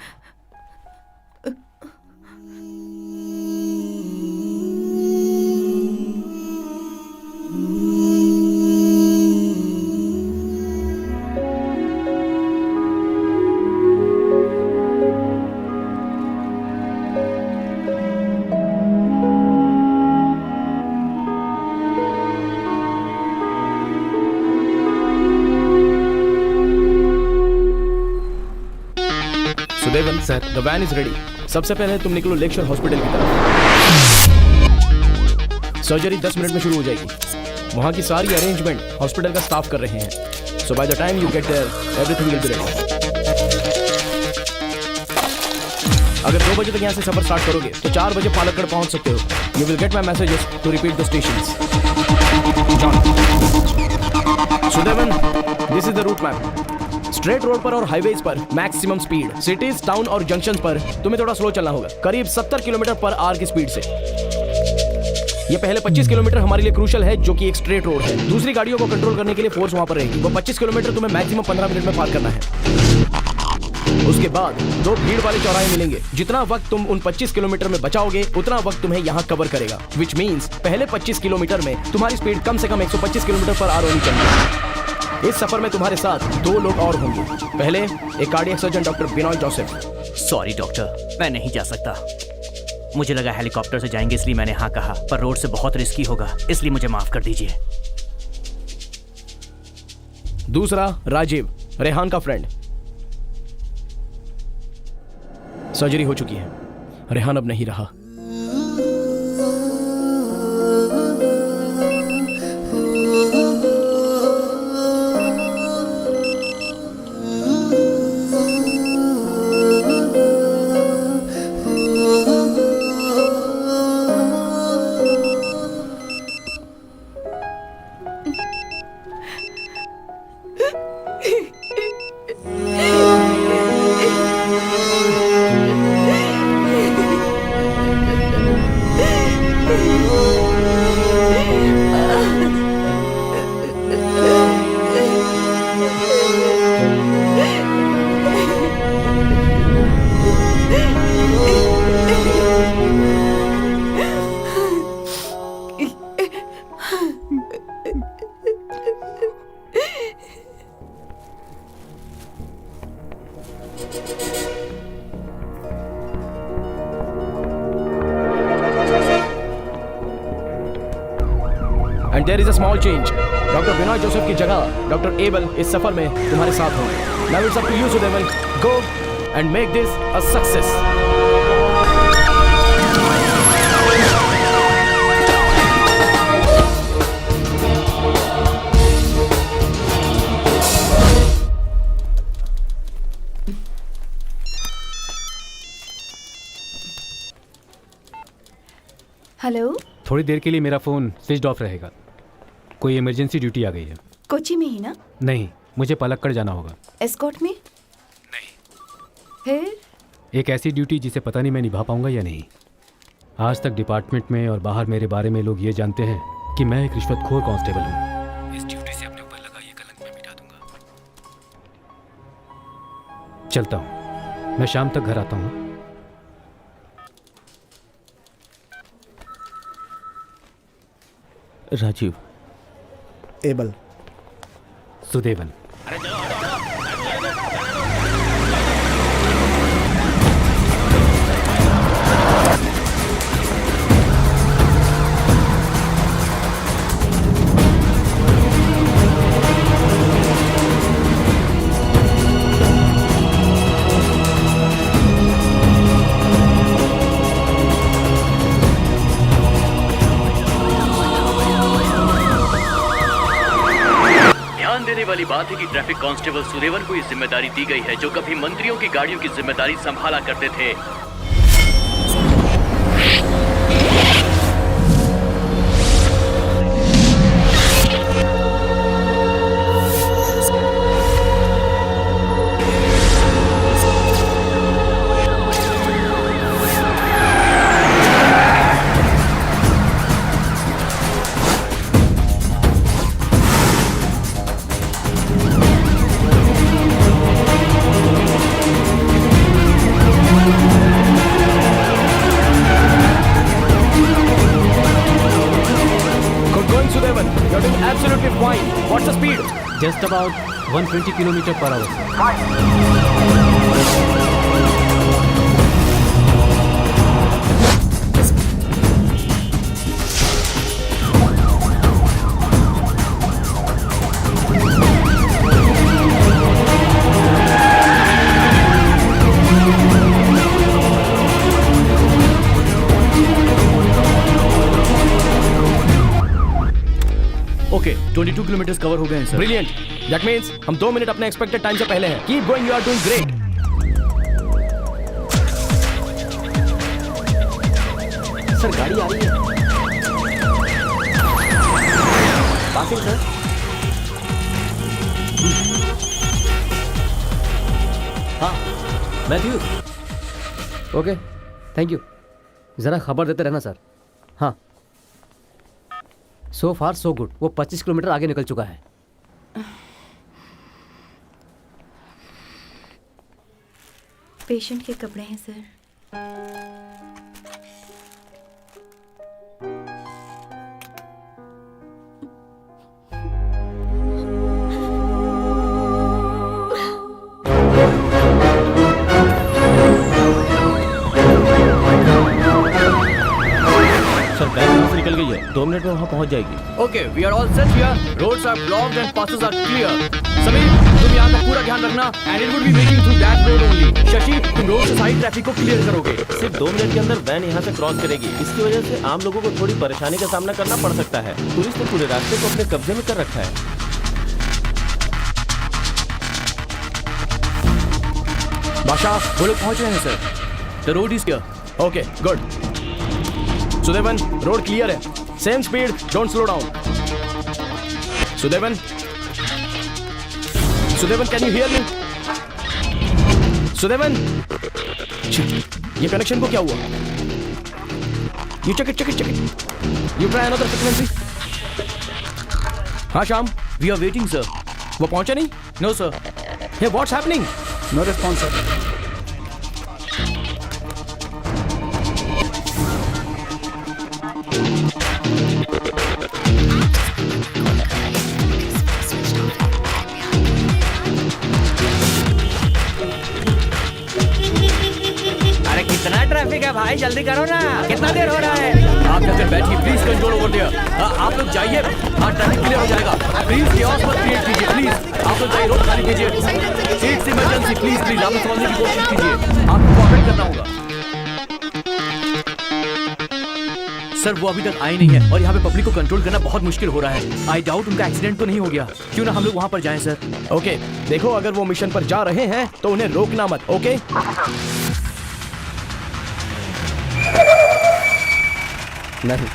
Sudevan sir, the van is ready. सबसे पहले तुम निकलो लेक्चर हॉस्पिटल की तरफ। सर्जरी 10 मिनट में शुरू हो जाएगी। वहाँ की सारी अरेंजमेंट हॉस्पिटल का स्टाफ कर रहे हैं। So by the time you get there everything will be ready. अगर 2 बजे तक यहाँ से सफर स्टार्ट करोगे तो 4 बजे पालक्कड़ पहुँच सकते हो। You will get my messages to repeat the stations. Sudevan, this is the route map. Straight road पर और हाईवेज पर मैक्सिमम स्पीड। सिटीज, टाउन और जंक्शन पर तुम्हें थोड़ा स्लो चलना होगा, करीब 70 किलोमीटर पर आवर की स्पीड से। ये पहले 25 किलोमीटर हमारे लिए क्रूशल है, जो कि एक स्ट्रेट रोड है। दूसरी गाड़ियों को कंट्रोल करने के लिए फोर्स वहां पर रहेगी। वो 25 किलोमीटर तुम्हें मैक्सिमम 15 मिनट में पार करना है। उसके बाद 2 भीड़ वाले चौराहे मिलेंगे। जितना वक्त तुम उन 25 किलोमीटर में बचाओगे उतना वक्त तुम्हें यहाँ कवर करेगा। विच मीन्स पहले 25 किलोमीटर में तुम्हारी स्पीड कम से कम 125 किलोमीटर पर आवर होनी चाहिए। इस सफर में तुम्हारे साथ 2 लोग और होंगे। पहले एक cardiac surgeon doctor Binoy Joseph. Sorry doctor, मैं नहीं जा सकता। मुझे लगा हेलीकॉप्टर से जाएंगे इसलिए मैंने हाँ कहा, पर रोड से बहुत रिस्की होगा, इसलिए मुझे माफ कर दीजिए। दूसरा राजीव, रेहान का फ्रेंड। सर्जरी हो चुकी है, रेहान अब नहीं रहा। And there is a small change. Doctor Binoy Joseph की जगह डॉक्टर एबल इस सफर में तुम्हारे साथ होंगे। Now it's up to you Sudevan, go and make this a success. Hello, थोड़ी देर के लिए मेरा फ़ोन स्विच ऑफ रहेगा। कोई इमरजेंसी ड्यूटी आ गई है। कोची में ही ना? नहीं, मुझे पलक्कड़ जाना होगा। एस्कॉर्ट में? नहीं। फिर? एक ऐसी ड्यूटी जिसे पता नहीं मैं निभा पाऊंगा या नहीं। आज तक डिपार्टमेंट में और बाहर मेरे बारे में लोग ये जानते हैं कि मैं एक रिश्वतखोर कांस्टेबल हूँ। इस ड्यूटी से अपने ऊपर लगा ये कलंक मैं मिटा दूंगा। चलता हूँ, मैं शाम तक घर आता हूँ। राजीव। एबल। सुदेवन। ध्यान देने वाली बात है कि ट्रैफिक कांस्टेबल सुदेवन को ये जिम्मेदारी दी गई है जो कभी मंत्रियों की गाड़ियों की जिम्मेदारी संभाला करते थे। Just about 120 kilometre per our. Okay 22 kilometre cover हो गए हैं सर। ब्रिलियंट, दैट मींस हम 2 मिनट अपने एक्सपेक्टेड टाइम से पहले हैं। Keep going, you are doing great. Sir गाड़ी आ रही है। Passing sir. हाँ मैथ्यू। Okay thank you. ज़रा खबर देते रहना सर। हाँ सो फार सो गुड। वो 25 किलोमीटर आगे निकल चुका है। पेशेंट के कपड़े हैं सर। सर बैंक यहाँ से निकल गई है, 2 मिनट में वहाँ पहुँच जाएगी। Okay we are all set here. Roads are blocked and passes are clear. Sameer तुम यहाँ का पूरा ध्यान रखना and it would be making through that road only. Shashi तुम रोड से साइड ट्रैफिक को क्लियर करोगे। सिर्फ 2 मिनट के अंदर वैन यहाँ से क्रॉस करेगी। इसकी वजह से आम लोगों को थोड़ी परेशानी का सामना करना पड़ सकता है। पुलिस ने पूरे रास्ते को अपने कब्जे में कर रखा है। बादशाह वो लोग पहुँच रहे हैं sir. The road is clear. Okay good. Sudevan road clear है। Same speed, don't slow down. Sudevan, Sudevan can you hear me? Sudevan, ये कनेक्शन को क्या हुआ? You check it, you try another frequency. हाँ Shyam, we are waiting sir. वो पहुंचा नहीं? No sir. Hey what's happening? No response sir. कितना ट्रैफिक है भाई, जल्दी करो ना, कितना देर हो रहा है? आप जाकर बैठिए प्लीज, कंट्रोल ओवर देयर। आप लोग जाइए, हाँ ट्रैफिक क्लियर हो जाएगा। प्लीज chaos मत क्रिएट कीजिए प्लीज। आप लोग जाइए, रोड खाली कीजिए। इट्स इमरजेंसी, प्लीज प्लीज आप लोग समझने की कोशिश कीजिए। आपको कोऑपरेट करना होगा। सर वो अभी तक आए नहीं है और यहाँ पे पब्लिक को कंट्रोल करना बहुत मुश्किल हो रहा है। आई डाउट उनका एक्सीडेंट तो नहीं हो गया। क्यों ना हम लोग वहाँ पर जाएं सर। ओके देखो, अगर वो मिशन पर जा रहे हैं तो उन्हें रोकना मत। ओके नहीं,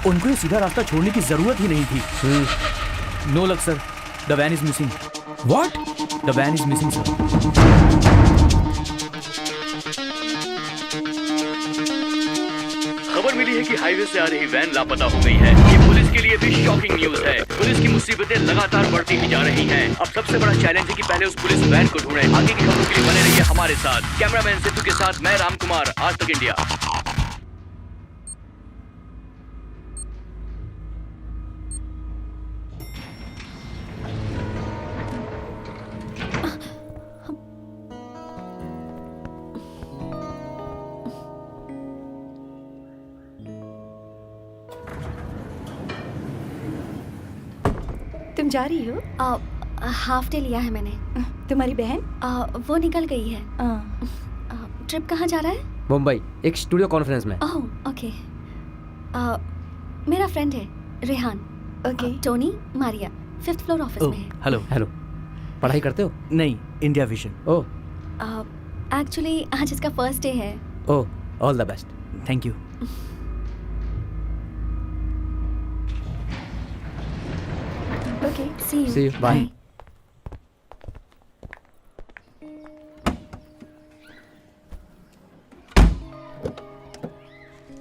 उनको ये सीधा रास्ता छोड़ने की जरूरत ही नहीं थी। No luck sir, the van is missing. What? The van is missing sir. खबर मिली है कि हाईवे से आ रही वैन लापता हो गई है। ये पुलिस के लिए भी शॉकिंग न्यूज है। पुलिस की मुसीबतें लगातार बढ़ती ही जा रही हैं। अब सबसे बड़ा चैलेंज है कि पहले उस पुलिस वैन को ढूंढें। आगे की खबरों के लिए बने रहिए हमारे साथ। कैमरामैन सिद्धू के साथ मैं राम कुमार, आज तक इंडिया। तुम जा रही हो? हाफ डे लिया है मैंने। तुम्हारी बहन? वो निकल गई है। ट्रिप कहाँ जा रहा है? मुंबई, एक स्टूडियो कॉन्फ्रेंस में। Oh okay. मेरा फ्रेंड है Rehan. Okay. Tony Maria 5th floor office में है। हेलो। हेलो, पढ़ाई करते हो? नहीं, इंडिया विजन। ओह एक्चुअली आज इसका फर्स्ट डे है। Oh, all the best. Thank you. Okay, see you. See you, bye.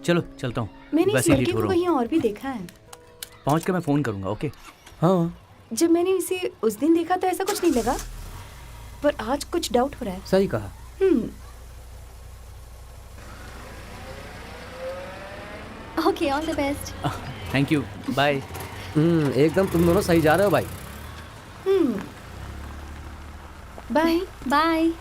चलो चलता हूँ। मैंने इस वैसे ही लड़के लेट हो को रहा हूँ। कहीं और भी देखा है। पहुँच कर मैं फोन करूंगा। ओके। हाँ, जब मैंने इसे उस दिन देखा तो ऐसा कुछ नहीं लगा, पर आज कुछ डाउट हो रहा है। सही कहा। Okay, all the best. Thank you. Bye. एकदम तुम दोनों सही जा रहे हो भाई। बाय। बाय।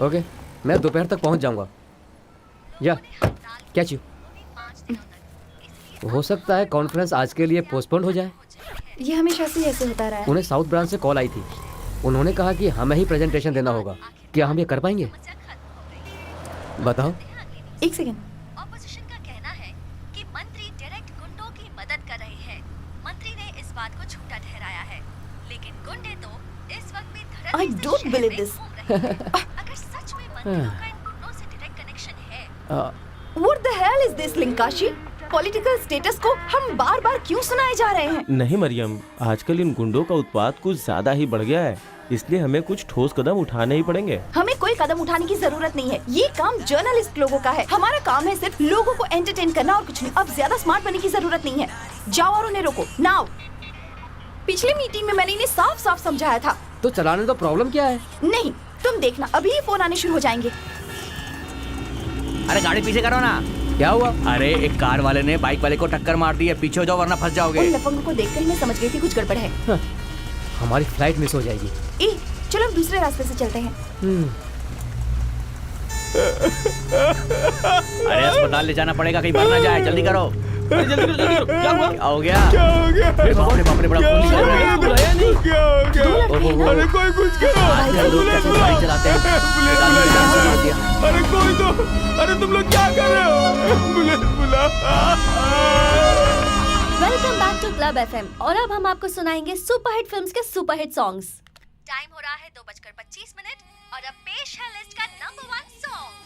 ओके, मैं दोपहर तक पहुंच जाऊंगा। या कैच यू। हो सकता है कॉन्फ्रेंस आज के लिए पोस्टपोन हो जाए। ये हमेशा से ऐसे होता रहा है। उन्हें साउथ ब्रांच से कॉल आई थी। उन्होंने कहा कि हमें ही प्रेजेंटेशन देना होगा। क्या हम ये कर पाएंगे? बताओ। एक सेकंड। ऑपोजिशन का कहना है कि मंत्री डायरेक्ट गुंडों की मदद कर रहे हैं। मंत्री ने इस बात को झूठा ठहराया है, लेकिन गुंडे तो इस वक्त भी धड़ल्ले I से don't शहर believe में this. घूम रहे हैं। अगर सच में मंत्रियों का इन गुंडों से डायरेक्ट कनेक्शन है, What the hell is this, लिंकाशी? पॉलिटिकल स्टेटस को हम बार बार क्यों सुनाए जा रहे हैं? नहीं मरियम, आजकल इन गुंडों का उत्पात कुछ ज्यादा ही बढ़ गया है, इसलिए हमें कुछ ठोस कदम उठाने ही पड़ेंगे। हमें कोई कदम उठाने की जरूरत नहीं है। ये काम जर्नलिस्ट लोगों का है। हमारा काम है सिर्फ लोगों को एंटरटेन करना और कुछ नहीं। अब ज्यादा स्मार्ट बनने की जरूरत नहीं है। जाओ और उन्हें रोको नाउ। पिछली मीटिंग में मैंने इन्हें साफ साफ समझाया था। तो चलाने दो, प्रॉब्लम क्या है? नहीं, तुम देखना, अभी ही फोन आने शुरू हो जाएंगे। अरे गाड़ी पीछे करो ना। क्या हुआ? अरे एक कार वाले ने बाइक वाले को टक्कर मार दी है। पीछे हो जाओ वरना फंस जाओगे। उन लफंगों को देखकर मैं समझ गई थी कुछ गड़बड़ है। हमारी फ्लाइट मिस हो जाएगी। ए, चलो अब दूसरे रास्ते से चलते हैं। अरे अस्पताल ले जाना पड़ेगा, कहीं मर ना जाए। जल्दी करो। जल्दी करो। क्या हुआ? क्या हो गया? बाप रे, बड़ा खून निकल रहा है। बुलाया नहीं। क्या हो गया? अरे कोई कुछ करो। आजकल लोग कैसे गाड़ी चलाते हैं। अरे कोई तो, अरे तुम लोग क्या कर रहे हो? एम्बुलेंस बुला। Welcome back to club FM. और अब हम आपको सुनाएंगे सुपरहिट फिल्म्स के सुपरहिट सॉन्ग्स। टाइम हो रहा है 2:25 और अब पेश है लिस्ट का नंबर 1 सॉन्ग।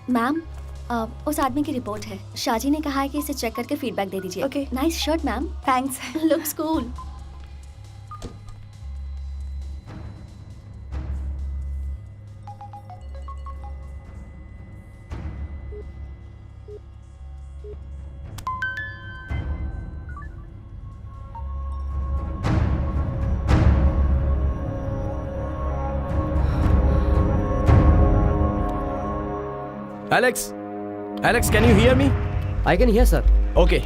मैम, उस आदमी की रिपोर्ट है। शाजी ने कहा है कि इसे चेक करके फीडबैक दे दीजिए। Okay. Nice shirt ma'am. Thanks. Looks cool. Alex, can you hear me? I can hear, sir. Okay.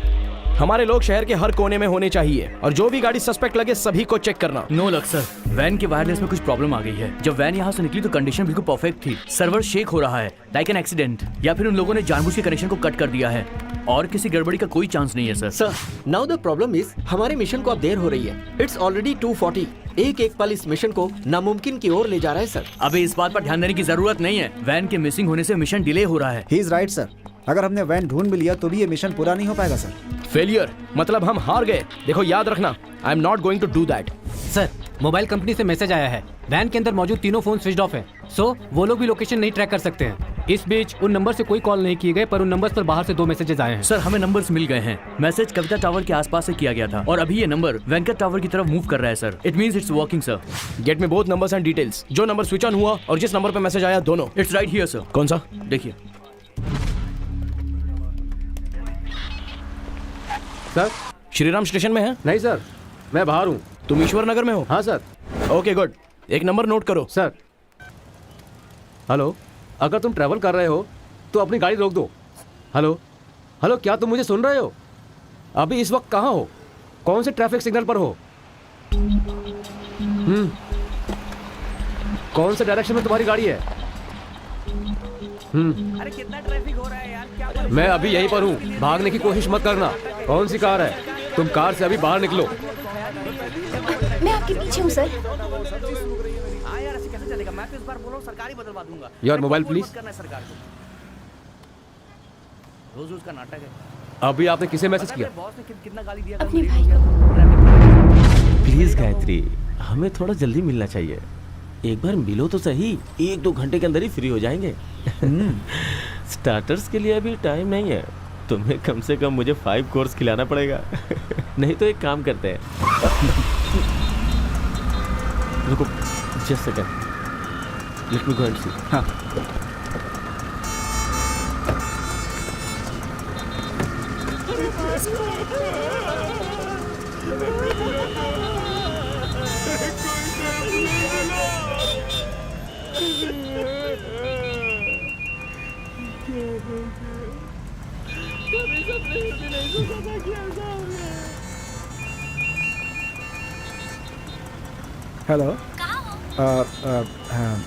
हमारे लोग शहर के हर कोने में होने चाहिए और जो भी गाड़ी सस्पेक्ट लगे सभी को चेक करना। नो लक सर, वैन के वायरलेस में कुछ प्रॉब्लम आ गई है। जब वैन यहाँ से निकली तो कंडीशन बिल्कुल परफेक्ट थी। सर्वर शेक हो रहा है लाइक एन एक्सीडेंट, या फिर उन लोगों ने जानबूझ के कनेक्शन को कट कर दिया है और किसी गड़बड़ी का कोई चांस नहीं है sir. Sir now the problem is हमारे मिशन को अब देर हो रही है। It's already 2:40। एक पल इस मिशन को नामुमकिन की ओर ले जा रहा है सर। अभी इस बात पर ध्यान देने की जरूरत नहीं है। वैन के मिसिंग होने से मिशन डिले हो रहा है। He is right sir. अगर हमने वैन ढूंढ भी लिया तो भी ये मिशन पूरा नहीं हो पाएगा सर। फेलियर मतलब हम हार गए। देखो याद रखना, I am not going to do that. Sir mobile company से मैसेज आया है, वैन के अंदर मौजूद तीनों फोन स्विच ऑफ है, सो वो लोग भी लोकेशन नहीं ट्रैक कर सकते हैं। इस बीच उन नंबर से कोई कॉल नहीं किए गए, पर उन नंबर्स पर बाहर से 2 मैसेजेस आए हैं। सर हमें नंबर्स मिल गए हैं। मैसेज कविता टावर के आसपास से किया गया था और अभी ये नंबर वेंकट टावर की तरफ मूव कर रहा है sir. It means it's working sir. Get में बोथ नंबर्स एंड डिटेल्स। जो नंबर स्विच ऑन हुआ और जिस नंबर पे मैसेज आया दोनों। It's right here sir. कौन सा? देखिए सर। श्रीराम स्टेशन में है? नहीं सर, मैं बाहर हूँ। तुम ईश्वर नगर में हो? हाँ सर। ओके गुड, एक नंबर नोट करो। सर हेलो, अगर तुम ट्रैवल कर रहे हो तो अपनी गाड़ी रोक दो। हेलो हेलो, क्या तुम मुझे सुन रहे हो? अभी इस वक्त कहाँ हो? कौन से ट्रैफिक सिग्नल पर हो? कौन से डायरेक्शन में तुम्हारी गाड़ी है? अरे कितना ट्रैफिक हो रहा है यार, क्या मैं अभी यहीं पर हूँ, भागने की कोशिश मत करना। कौन सी कार है? तुम कार से अभी बाहर निकलो। मैं आपके पीछे हूँ सर। हाँ यार, ऐसे कैसे चलेगा? मैं तो इस बार बोल रहा हूँ सरकारी बदलवा दूंगा। Your mobile please. करना है सरकार को, रोज रोज का नाटक है। अभी आपने किसे मैसेज किया? बॉस ने कितना गाली दिया? अपने भाई को। प्लीज गायत्री, हमें थोड़ा जल्दी मिलना चाहिए। एक बार मिलो तो सही, 1-2 घंटे के अंदर ही फ्री हो जाएंगे। स्टार्टर्स के लिए अभी टाइम नहीं है। तुम्हें कम से कम मुझे 5 कोर्स खिलाना पड़ेगा। नहीं तो एक काम करते हैं, रुको just second, let me go and see. हाँ हेलो,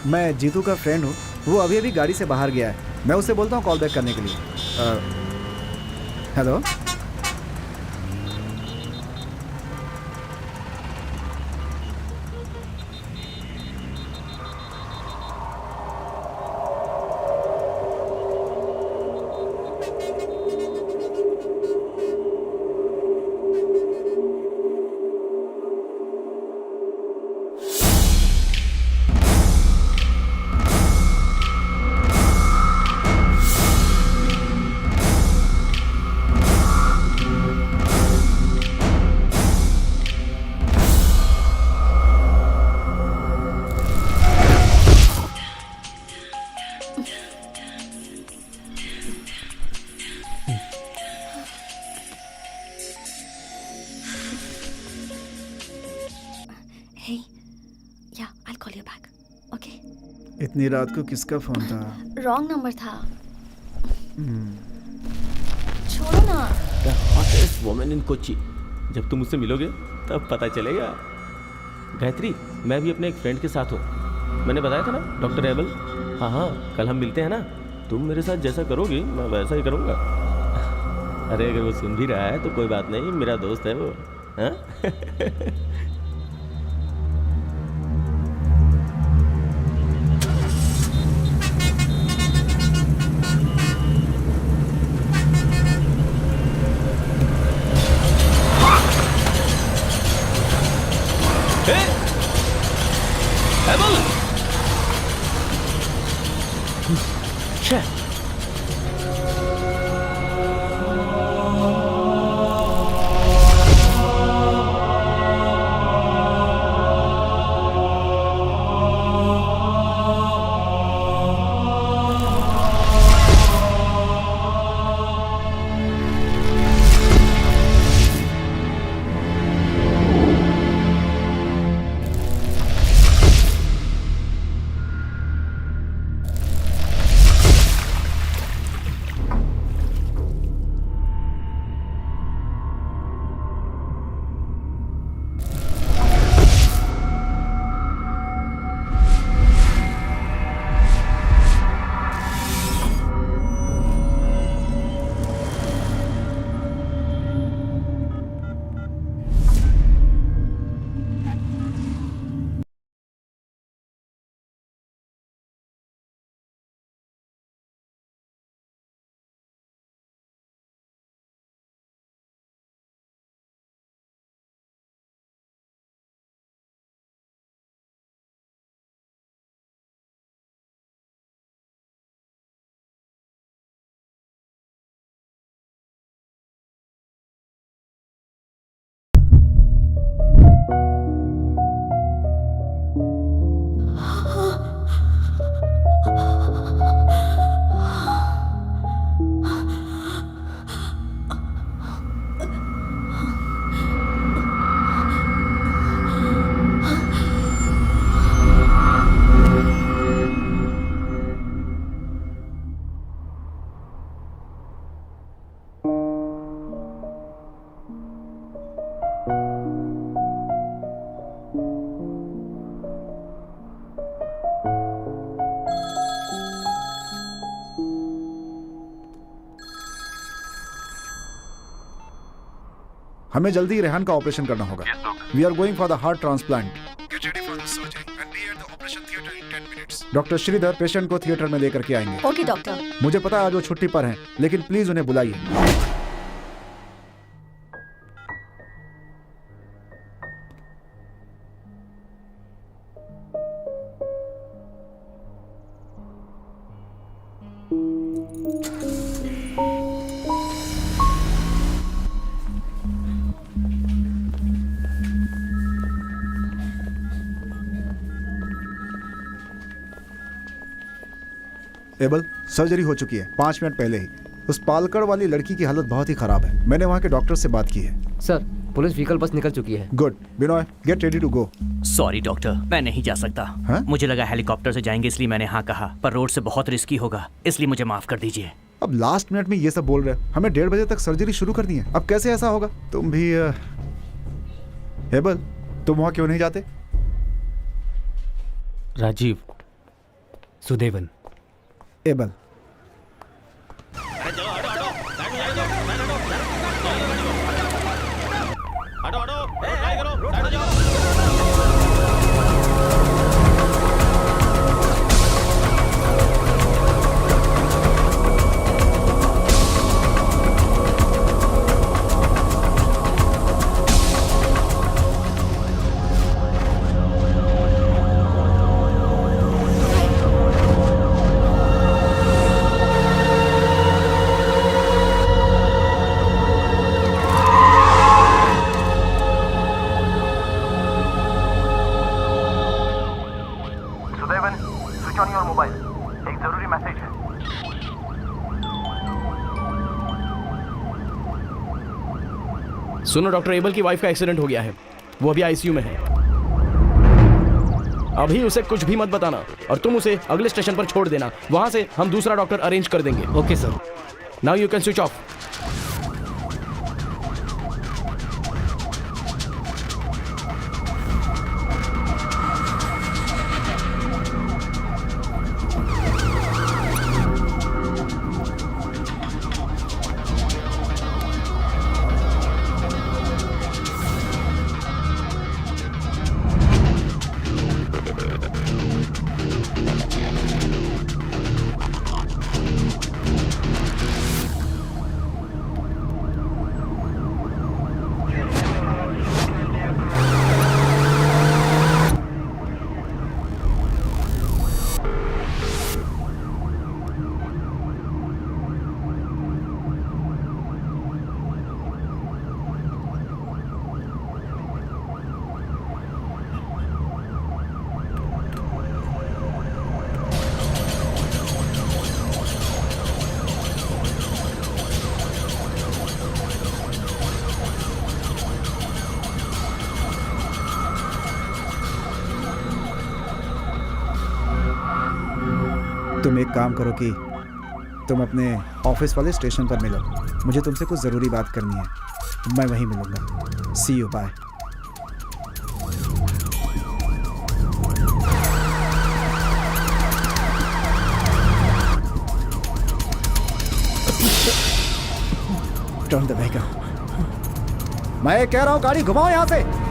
मैं जीतू का फ्रेंड हूँ। वो अभी अभी गाड़ी से बाहर गया है। मैं उससे बोलता हूँ कॉल बैक करने के लिए। Hello, Hey, yeah, I'll call you back. Okay. इतनी रात को किसका फोन था? रॉन्ग नंबर था। छोड़ो ना। The hottest woman in Kochi. जब तुम मुझसे मिलोगे तब पता चलेगा। गायत्री, मैं भी अपने एक फ्रेंड के साथ हूँ। मैंने बताया था ना, डॉक्टर एबल। हाँ हाँ, कल हम मिलते हैं ना। तुम मेरे साथ जैसा करोगी मैं वैसा ही करूँगा। अरे अगर वो सुन भी रहा है तो कोई बात नहीं, मेरा दोस्त है वो। हाँ? हमें जल्दी ही रेहान का ऑपरेशन करना होगा। We are going for the heart transplant. Doctor Shridhar patient को थिएटर में लेकर के आएंगे। Okay doctor. मुझे पता है आज वो छुट्टी पर हैं, लेकिन प्लीज उन्हें बुलाइए। एबल, सर्जरी हो चुकी है 5 मिनट पहले ही। उस पालकड़ वाली लड़की की हालत बहुत ही खराब है। मैंने वहाँ के डॉक्टर से बात की है। सर, पुलिस व्हीकल बस निकल चुकी है। Good. Binoy, get ready to go. Sorry doctor, मैं नहीं जा सकता। हाँ? मुझे लगा हेलीकॉप्टर से जाएंगे इसलिए मैंने हाँ कहा, पर रोड से बहुत रिस्की होगा, इसलिए मुझे माफ कर दीजिए। अब लास्ट मिनट में ये सब बोल रहे हो। हमें 1:30 बजे तक सर्जरी शुरू करनी है। अब कैसे ऐसा होगा? तुम भी एबल, तुम वहाँ क्यों नहीं जाते? राजीव, सुदेवन, एबल, सुनो, डॉक्टर एबल की वाइफ का एक्सीडेंट हो गया है। वो अभी आईसीयू में है। अभी उसे कुछ भी मत बताना और तुम उसे अगले स्टेशन पर छोड़ देना। वहां से हम दूसरा डॉक्टर अरेंज कर देंगे। Okay sir. Now you can switch off. तुम एक काम करो कि तुम अपने ऑफिस वाले स्टेशन पर मिलो। मुझे तुमसे कुछ ज़रूरी बात करनी है। मैं वहीं मिलूंगा। See you, bye. Turn the vehicle. मैं कह रहा हूँ गाड़ी घुमाओ यहाँ से।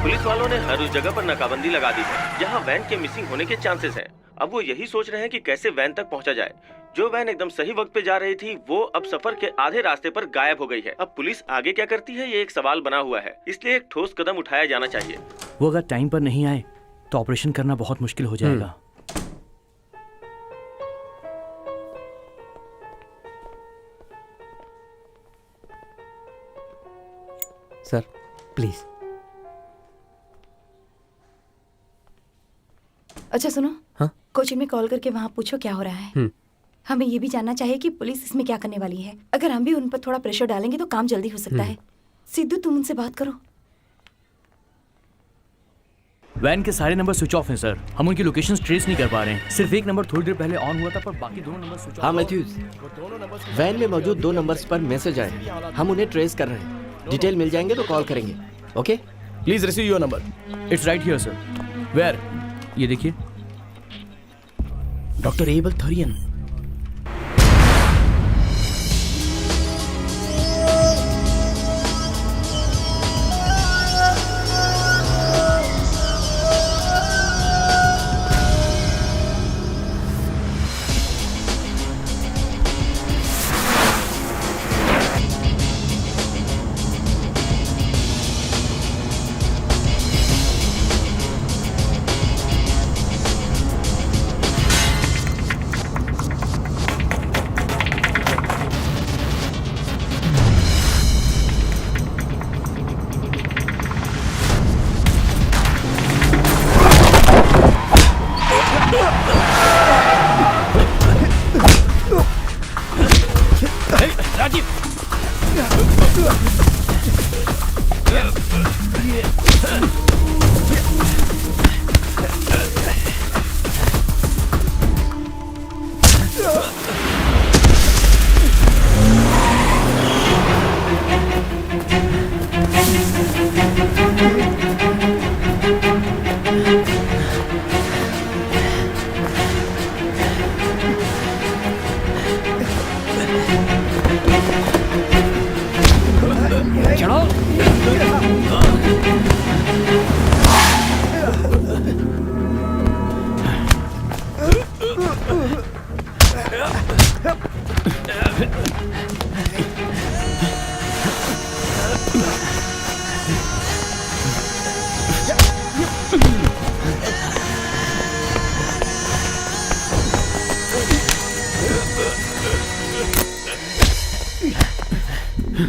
पुलिस वालों ने हर उस जगह पर नाकाबंदी लगा दी है जहां वैन के मिसिंग होने के चांसेस हैं। अब वो यही सोच रहे हैं कि कैसे वैन तक पहुंचा जाए। जो वैन एकदम सही वक्त पे जा रही थी वो अब सफर के आधे रास्ते पर गायब हो गई है। अब पुलिस आगे क्या करती है ये एक सवाल बना हुआ है, इसलिए एक ठोस कदम उठाया जाना चाहिए। वो अगर टाइम पर नहीं आए तो ऑपरेशन करना बहुत मुश्किल हो जाएगा। Sir please. अच्छा सुनो, हाँ? कोचिंग में कॉल करके वहाँ पूछो क्या हो रहा है। हमें ये भी जानना चाहिए कि पुलिस इसमें क्या करने वाली है। अगर हम भी उन पर थोड़ा प्रेशर डालेंगे तो काम जल्दी हो सकता है। सिद्धू, तुम उनसे बात करो। वैन के सारे नंबर स्विच ऑफ हैं सर। हम उनकी लोकेशन ट्रेस नहीं कर पा रहे हैं। सिर्फ एक नंबर थोड़ी देर पहले ऑन हुआ था पर बाकी दोनों नंबर स्विच ऑफ। हाँ मैथ्यूज, वैन में मौजूद 2 नंबर्स पर मैसेज आए। हम उन्हें ट्रेस कर रहे हैं। डिटेल मिल जाएंगे तो कॉल करेंगे। Okay, please receive your number. It's right here sir. Where? ये देखिए, डॉक्टर एबल थरियन।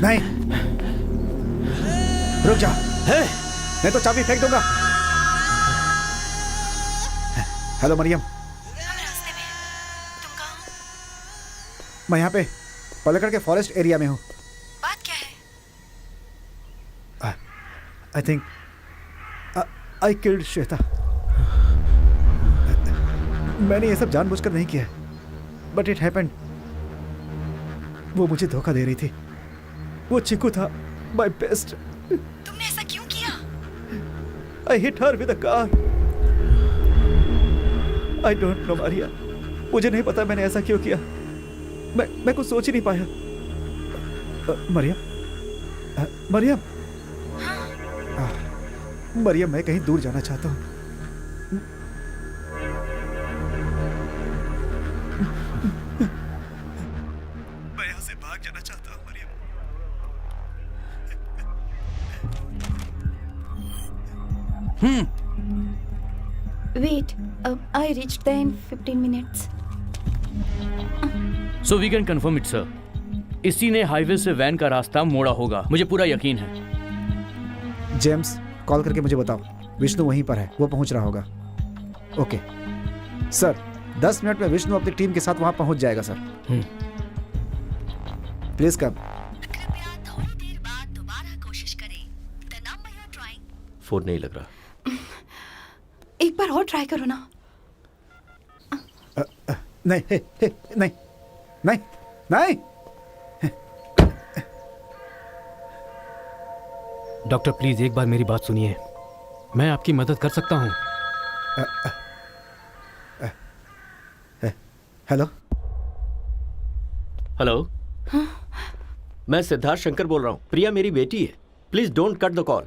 नहीं, रुक जा। नहीं तो चाबी फेंक दूंगा। हेलो मरियम, मैं यहाँ पे पलकड़ के फॉरेस्ट एरिया में हूँ। बात क्या है? I think I killed Shweta. मैंने ये सब जानबूझकर नहीं किया, बट इट हैपेंड। वो मुझे धोखा दे रही थी। वो चिकू था, माय बेस्ट। तुमने ऐसा क्यों किया? I hit her with a car. I don't no Maria, मुझे नहीं पता मैंने ऐसा क्यों किया। मैं कुछ सोच ही नहीं पाया। मरियम, मरियम, मरियम, मैं कहीं दूर जाना चाहता हूँ। मैं यहाँ से भाग जाना चाहता हूँ Mariam. Wait, I reached there in 15 minutes. So we can confirm it sir. इसी ने हाईवे से वैन का रास्ता मोड़ा होगा, मुझे पूरा यकीन है। जेम्स, कॉल करके मुझे बताओ, विष्णु वहीं पर है, वो पहुंच रहा होगा। ओके सर, 10 मिनट में विष्णु अपनी टीम के साथ वहां पहुंच जाएगा सर। Please come. फोन नहीं लग रहा। एक बार और ट्राई करो ना। नहीं, नहीं, नहीं, नहीं। डॉक्टर प्लीज एक बार मेरी बात सुनिए, मैं आपकी मदद कर सकता हूँ। हेलो हेलो, मैं सिद्धार्थ शंकर बोल रहा हूँ। प्रिया मेरी बेटी है, please don't cut the call.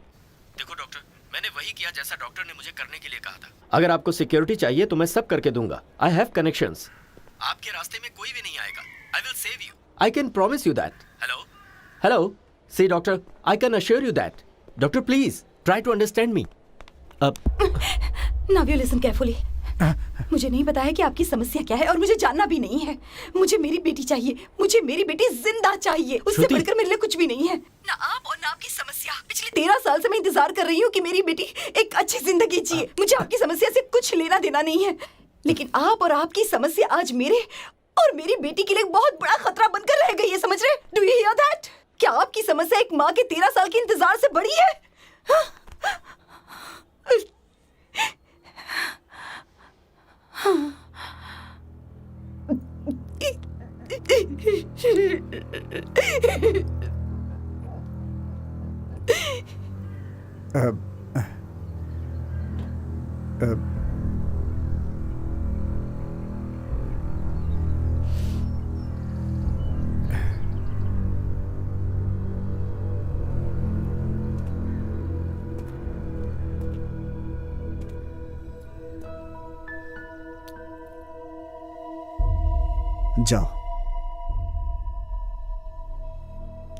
देखो डॉक्टर, मैंने वही किया जैसा डॉक्टर ने मुझे करने के लिए कहा था। अगर आपको सिक्योरिटी चाहिए तो मैं सब करके दूंगा। I have connections. आपके रास्ते में कोई भी नहीं आएगा। I will save you. I can promise you that. Hello hello, see doctor, I can assure you that. Doctor please try to understand me. अब नाउ यू लिसन केयरफुली। मुझे नहीं पता है कि आपकी समस्या क्या है और मुझे जानना भी नहीं है। मुझे मेरी बेटी चाहिए, मुझे मेरी बेटी जिंदा चाहिए। उससे बढ़कर मेरे लिए कुछ भी नहीं है। ना आप और ना आपकी समस्या। पिछले 13 साल से मैं इंतजार कर रही हूँ कि मेरी बेटी एक अच्छी जिंदगी जिए। मुझे आपकी समस्या से कुछ लेना देना नहीं है, लेकिन आप और आपकी समस्या आज मेरे और मेरी बेटी के लिए बहुत बड़ा खतरा बनकर रह गई है, समझ रहे? Do you here that? क्या आपकी समस्या एक माँ के 13 साल के इंतजार से बड़ी है? जाओ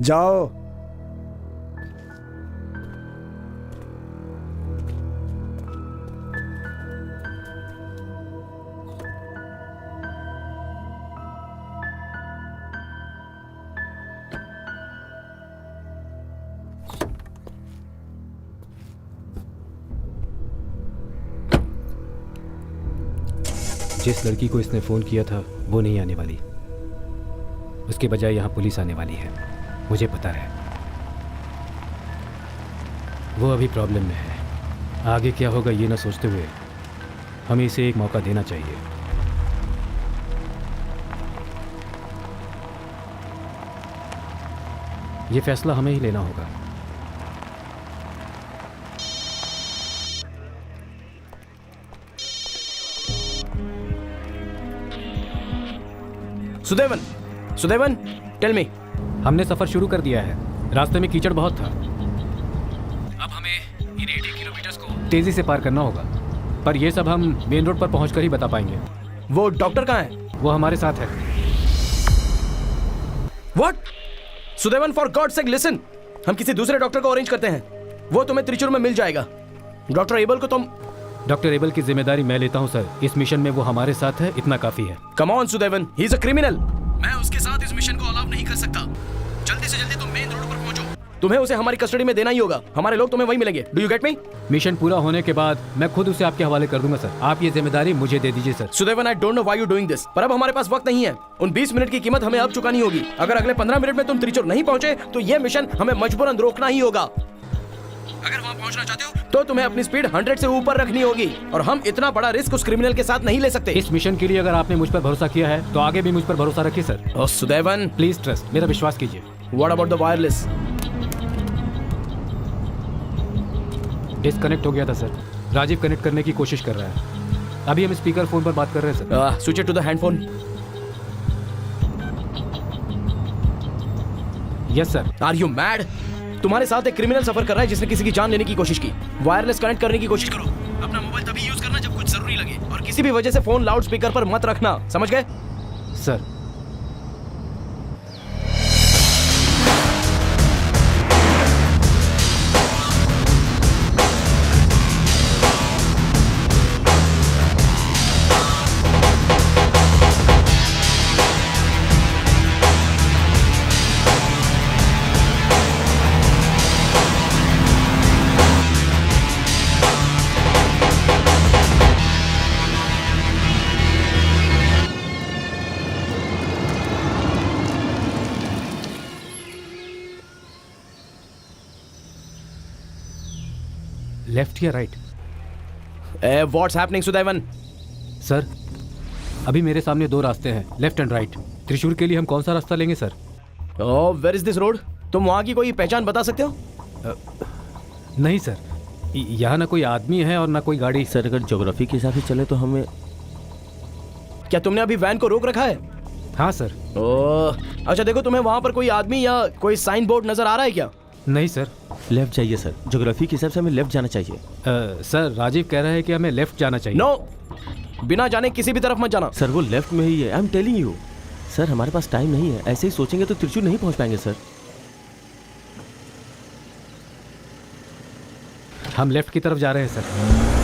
जाओ। जिस लड़की को इसने फ़ोन किया था वो नहीं आने वाली, उसके बजाय यहाँ पुलिस आने वाली है। मुझे पता है वो अभी प्रॉब्लम में है। आगे क्या होगा ये न सोचते हुए हमें इसे एक मौका देना चाहिए। ये फैसला हमें ही लेना होगा। सुदेवन, सुदेवन, टेल मी। हमने सफर शुरू कर दिया है। रास्ते में कीचड़ बहुत था। अब हमें इन 80 किलोमीटर को तेजी से पार करना होगा, पर यह सब हम मेन रोड पर पहुंचकर ही बता पाएंगे। वो डॉक्टर कहाँ है? वो हमारे साथ है। What? Sudevan, for god sake listen. हम किसी दूसरे डॉक्टर को अरेंज करते हैं। वो तुम्हें त्रिचुर में मिल जाएगा। डॉक्टर एबल को तुम... डॉक्टर एबल की जिम्मेदारी मैं लेता हूं सर। इस मिशन में वो हमारे साथ है, इतना काफी है। Come on Sudevan, he is a criminal. मैं उसके साथ इस मिशन को अलाउ नहीं कर सकता। जल्दी से जल्दी तुम मेन रोड पर पहुंचो। तुम्हें उसे हमारी कस्टडी में देना ही होगा। हमारे लोग तुम्हें वहीं मिलेंगे। Do you get me? Mission पूरा होने के बाद मैं खुद उसे आपके हवाले कर दूंगा सर। आप ये जिम्मेदारी मुझे दे दीजिए sir. Sudevan, I don't know why you doing this, पर अब हमारे पास वक्त नहीं है। उन 20 मिनट की कीमत हमें अब चुकानी होगी। अगर अगले 15 मिनट में तुम त्रिचुर नहीं पहुंचे तो ये मिशन हमें मजबूरन रोकना ही होगा। अगर वहां पहुंचना चाहते हो तो तुम्हें अपनी स्पीड 100 से ऊपर रखनी होगी, और हम इतना बड़ा रिस्क उस क्रिमिनल के साथ नहीं ले सकते। इस मिशन के लिए अगर आपने मुझ पर भरोसा किया है तो आगे भी मुझ पर भरोसा रखिए सर। ओह सुदेवन, प्लीज ट्रस्ट, मेरा विश्वास कीजिए। What about the wireless? Disconnect हो गया था सर। राजीव कनेक्ट करने की कोशिश कर रहा है। अभी हम स्पीकर फोन पर बात कर रहे हैं sir. Switch it to the handphone. Yes sir. Are you mad? तुम्हारे साथ एक क्रिमिनल सफर कर रहा है जिसने किसी की जान लेने की कोशिश की। वायरलेस कनेक्ट करने की कोशिश करो। अपना मोबाइल तभी यूज करना जब कुछ जरूरी लगे, और किसी भी वजह से फोन लाउड स्पीकर पर मत रखना, समझ गए? सर। लेफ्ट या right? What's happening Sudevan? Sir, अभी मेरे सामने 2 रास्ते हैं, लेफ्ट एंड राइट। त्रिशूर के लिए हम कौन सा रास्ता लेंगे sir? Oh, where is this road? तुम वहां की कोई पहचान बता सकते हो? नहीं सर, यहाँ ना कोई आदमी है और ना कोई गाड़ी। सर, अगर ज्योग्राफी के हिसाब से चले तो हमें... क्या तुमने अभी वैन को रोक रखा है? हाँ सर। ओह, अच्छा देखो, तुम्हें वहां पर कोई आदमी या कोई साइन बोर्ड नजर आ रहा है क्या? नहीं सर। लेफ्ट जाइए सर, ज्योग्राफी के हिसाब से हमें लेफ्ट जाना चाहिए। सर, राजीव कह रहा है कि हमें लेफ्ट जाना चाहिए। नो, बिना जाने किसी भी तरफ मत जाना। सर, वो लेफ्ट में ही है, I am telling you. Sir, हमारे पास टाइम नहीं है, ऐसे ही सोचेंगे तो त्रिचुर नहीं पहुंच पाएंगे सर। हम लेफ्ट की तरफ जा रहे हैं सर।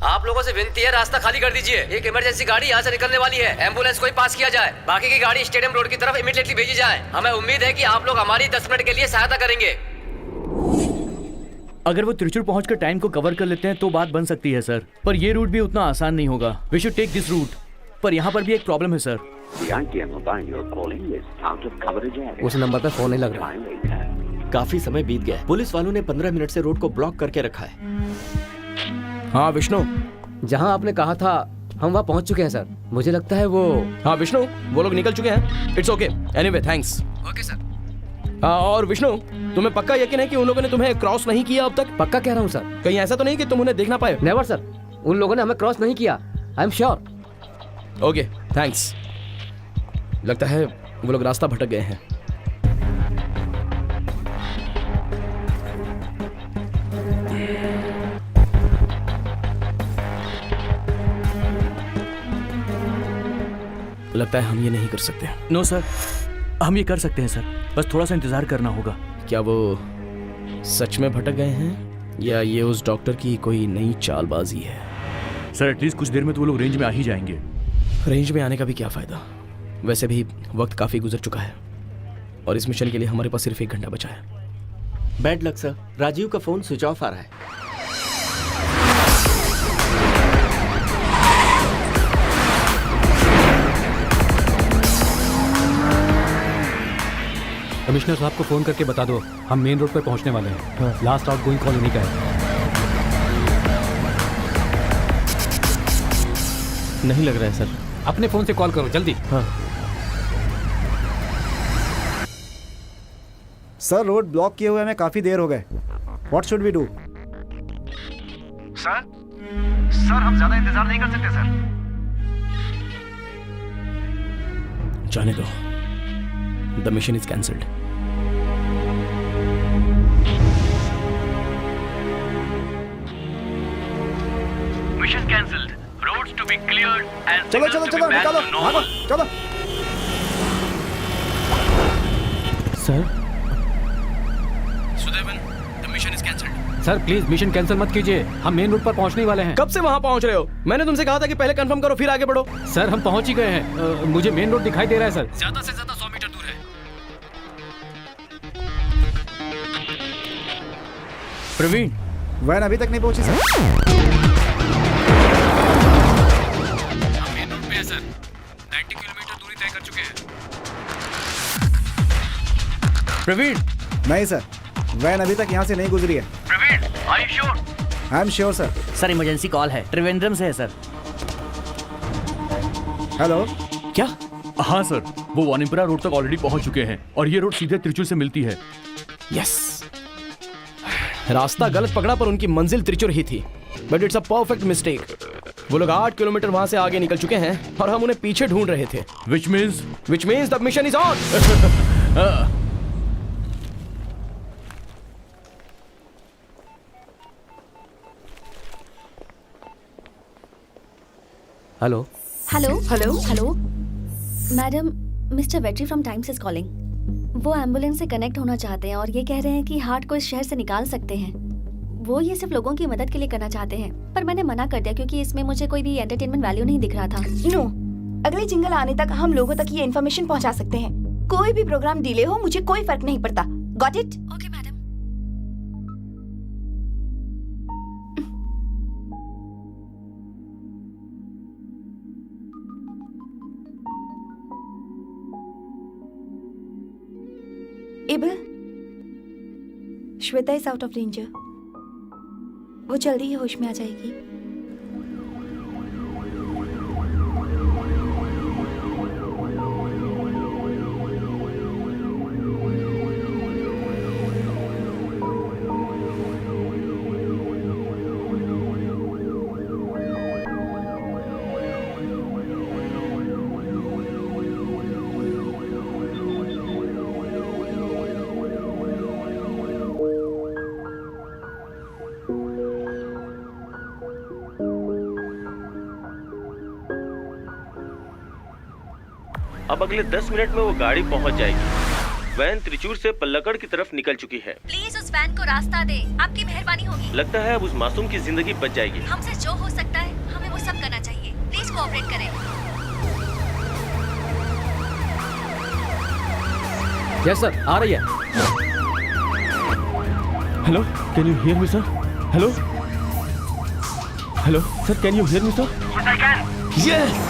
आप लोगों से विनती है, रास्ता खाली कर दीजिए। एक इमरजेंसी गाड़ी यहाँ से निकलने वाली है। एम्बुलेंस को ही पास किया जाए। बाकी की गाड़ी स्टेडियम रोड की तरफ इमीडिएटली भेजी जाए। हमें उम्मीद है कि आप लोग हमारी 10 मिनट के लिए सहायता करेंगे। अगर वो त्रिचुर पहुंचकर टाइम को कवर कर लेते हैं तो बात बन सकती है सर, पर ये रूट भी उतना आसान नहीं होगा। We should take this route, पर यहाँ पर भी एक प्रॉब्लम है सर। उस नंबर पर फोन नहीं लग रहा। काफी समय बीत गया है। पुलिस वालों ने 15 मिनट से रोड को ब्लॉक करके रखा है। हाँ विष्णु, जहाँ आपने कहा था हम वहाँ पहुँच चुके हैं सर। मुझे लगता है वो... हाँ विष्णु, वो लोग निकल चुके हैं। It's okay, anyway thanks. Okay sir. और विष्णु, तुम्हें पक्का यकीन है कि उन लोगों ने तुम्हें क्रॉस नहीं किया अब तक? पक्का कह रहा हूँ सर। कहीं ऐसा तो नहीं कि तुम उन्हें देख ना पाए? नेवर सर, उन लोगों ने हमें क्रॉस नहीं किया, आई एम श्योर। Okay thanks. लगता है वो लोग रास्ता भटक गए हैं। लगता है हम ये नहीं कर सकते। नो सर, हम ये कर सकते हैं सर, बस थोड़ा सा इंतजार करना होगा। क्या वो सच में भटक गए हैं या ये उस डॉक्टर की कोई नई चालबाजी है? सर, एटलीस्ट कुछ देर में तो वो लोग रेंज में आ ही जाएंगे। रेंज में आने का भी क्या फायदा? वैसे भी वक्त काफी गुजर चुका है और इस मिशन के लिए हमारे पास सिर्फ 1 घंटा बचा है। बैड लक सर, राजीव का फोन स्विच ऑफ आ रहा है। कमिश्नर साहब को फ़ोन करके बता दो हम मेन रोड पर पहुंचने वाले हैं। लास्ट आउट गोइंग कॉल उन्हीं का है। नहीं लग रहा है सर। अपने फ़ोन से कॉल करो जल्दी। हाँ सर, रोड ब्लॉक किए हुए हमें काफी देर हो गए। What should we do? Sir हम ज्यादा इंतजार नहीं कर सकते सर। जाने दो, the mission is cancelled. Mission cancelled, roads to be cleared and चलो चलो चलो, निकालो भागो, चलो। Sir Sudevan, the mission is cancelled. Sir please mission cancel मत कीजिए, हम मेन रोड पर पहुंचने ही वाले हैं। कब से वहां पहुंच रहे हो? मैंने तुमसे कहा था कि पहले कंफर्म करो फिर आगे बढ़ो। सर हम पहुंच ही गए हैं। मुझे मेन रोड दिखाई दे रहा है सर। ज्यादा से ज्यादा 100 मीटर दूर है। प्रवीण, वैन अभी तक नहीं पहुंची सर। हम मेन रोड पे है सर। 90 किलोमीटर दूरी तय कर चुके हैं। प्रवीण, नहीं सर, वैन अभी तक यहाँ से नहीं गुजरी है। Praveen, are you sure? I am sure sir. Sir emergency call है, त्रिवेंद्रम से है सर। हेलो। क्या? हाँ सर, वो वानिमपुरा रोड तक ऑलरेडी पहुंच चुके हैं और ये रोड सीधे त्रिचूर से मिलती है। यस, रास्ता गलत पकड़ा पर उनकी मंजिल त्रिचुर ही थी। But it's a perfect mistake. वो लोग 8 किलोमीटर वहां से आगे निकल चुके हैं और हम उन्हें पीछे ढूंढ रहे थे। Which means the mission is on. Hello hello hello hello madam, mister Vetri from times is calling. वो एम्बुलेंस से कनेक्ट होना चाहते हैं और ये कह रहे हैं कि हार्ट को इस शहर से निकाल सकते हैं। वो ये सिर्फ लोगों की मदद के लिए करना चाहते हैं, पर मैंने मना कर दिया क्योंकि इसमें मुझे कोई भी एंटरटेनमेंट वैल्यू नहीं दिख रहा था। नो, अगले जिंगल आने तक हम लोगों तक ये इन्फॉर्मेशन पहुंचा सकते हैं। कोई भी प्रोग्राम डिले हो मुझे कोई फर्क नहीं पड़ता। Got it? Okay madam. Able, Shweta is out of danger. वो जल्दी ही होश में आ जाएगी। अब अगले 10 मिनट में वो गाड़ी पहुंच जाएगी। वैन त्रिचूर से पल्लकड़ की तरफ निकल चुकी है। प्लीज उस वैन को रास्ता दे, आपकी मेहरबानी होगी। लगता है अब उस मासूम की जिंदगी बच जाएगी। हमसे जो हो सकता है हमें वो सब करना चाहिए। प्लीज कोऑपरेट करें। यस सर, आ रही है। Hello, can you hear me sir? Hello hello sir, can you hear me sir? Yes.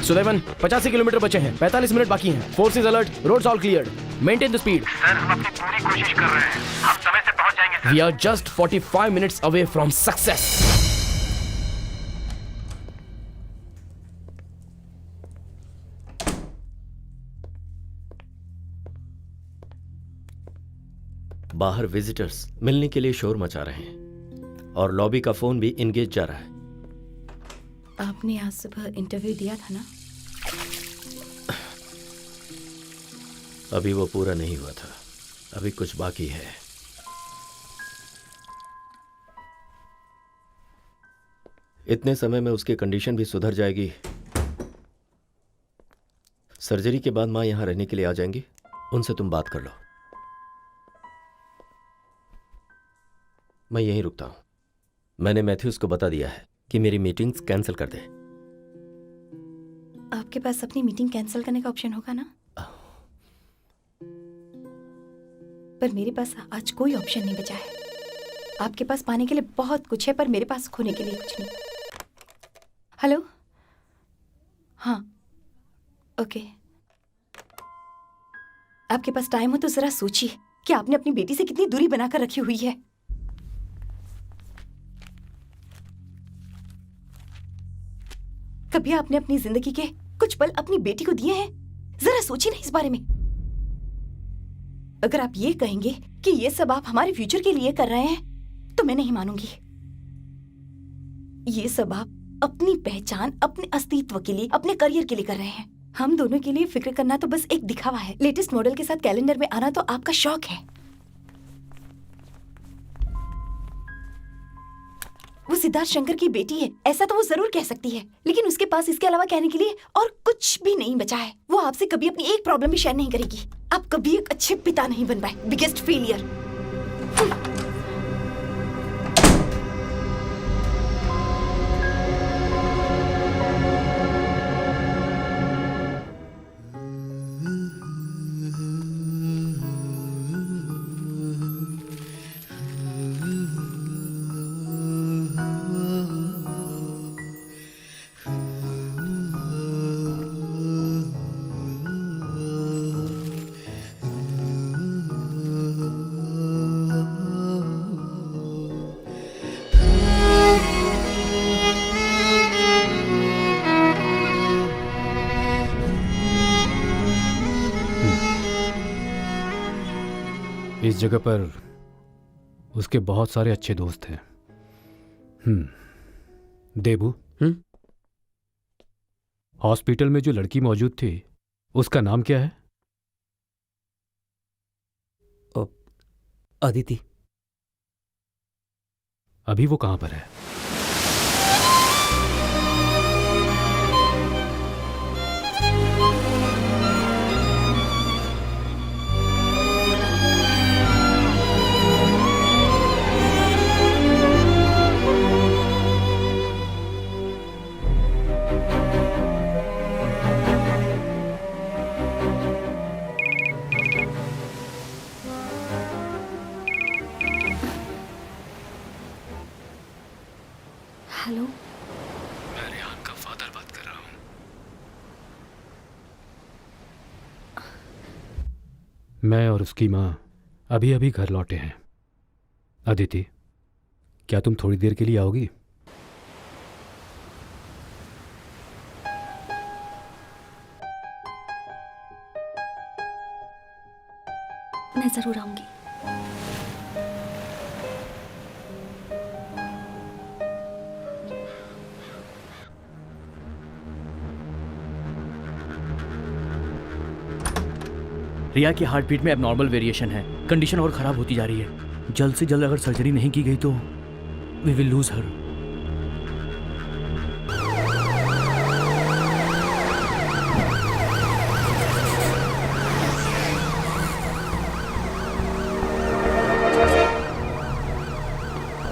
Sudevan, 85 kilometre बचे हैं, 45 मिनट बाकी हैं। Forces alert, roads all cleared, maintain the speed. Sir हम अपनी पूरी कोशिश कर रहे हैं, हम समय से पहुंच जाएंगे sir. We are just 45 minutes away from success. बाहर विजिटर्स मिलने के लिए शोर मचा रहे हैं और लॉबी का फोन भी इंगेज जा रहा है। आपने आज सुबह इंटरव्यू दिया था ना? अभी वो पूरा नहीं हुआ था, अभी कुछ बाकी है। इतने समय में उसकी कंडीशन भी सुधर जाएगी। सर्जरी के बाद माँ यहां रहने के लिए आ जाएंगी, उनसे तुम बात कर लो। मैं यहीं रुकता हूं। मैंने मैथ्यूज को बता दिया है कि मेरी मीटिंग्स कैंसिल कर दे। आपके पास अपनी मीटिंग कैंसिल करने का ऑप्शन होगा ना? पर मेरे पास आज कोई ऑप्शन नहीं बचा है। आपके पास पाने के लिए बहुत कुछ है, पर मेरे पास खोने के लिए कुछ नहीं। हेलो, हाँ, ओके। आपके पास टाइम हो तो जरा सोचिए कि आपने अपनी बेटी से कितनी दूरी बनाकर रखी हुई है। कभी आपने अपनी जिंदगी के कुछ पल अपनी बेटी को दिए हैं? जरा सोचिए ना इस बारे में। अगर आप ये कहेंगे कि ये सब आप हमारे फ्यूचर के लिए कर रहे हैं तो मैं नहीं मानूंगी। ये सब आप अपनी पहचान, अपने अस्तित्व के लिए, अपने करियर के लिए कर रहे हैं। हम दोनों के लिए फिक्र करना तो बस एक दिखावा है। लेटेस्ट मॉडल के साथ कैलेंडर में आना तो आपका शौक है। वो सिद्धार्थ शंकर की बेटी है, ऐसा तो वो जरूर कह सकती है, लेकिन उसके पास इसके अलावा कहने के लिए और कुछ भी नहीं बचा है। वो आपसे कभी अपनी एक प्रॉब्लम भी शेयर नहीं करेगी। आप कभी एक अच्छे पिता नहीं बन पाए। Biggest failure. इस जगह पर उसके बहुत सारे अच्छे दोस्त हैं। देबू, हॉस्पिटल में जो लड़की मौजूद थी उसका नाम क्या है? अदिति। अभी वो कहां पर है? हेलो, मैं रेहान का फादर बात कर रहा हूं। मैं और उसकी मां अभी अभी घर लौटे हैं। अदिति, क्या तुम थोड़ी देर के लिए आओगी? मैं जरूर आऊंगी। रिया की हार्ट बीट में एबनॉर्मल वेरिएशन है। कंडीशन और खराब होती जा रही है। जल्द से जल्द अगर सर्जरी नहीं की गई तो we will lose her.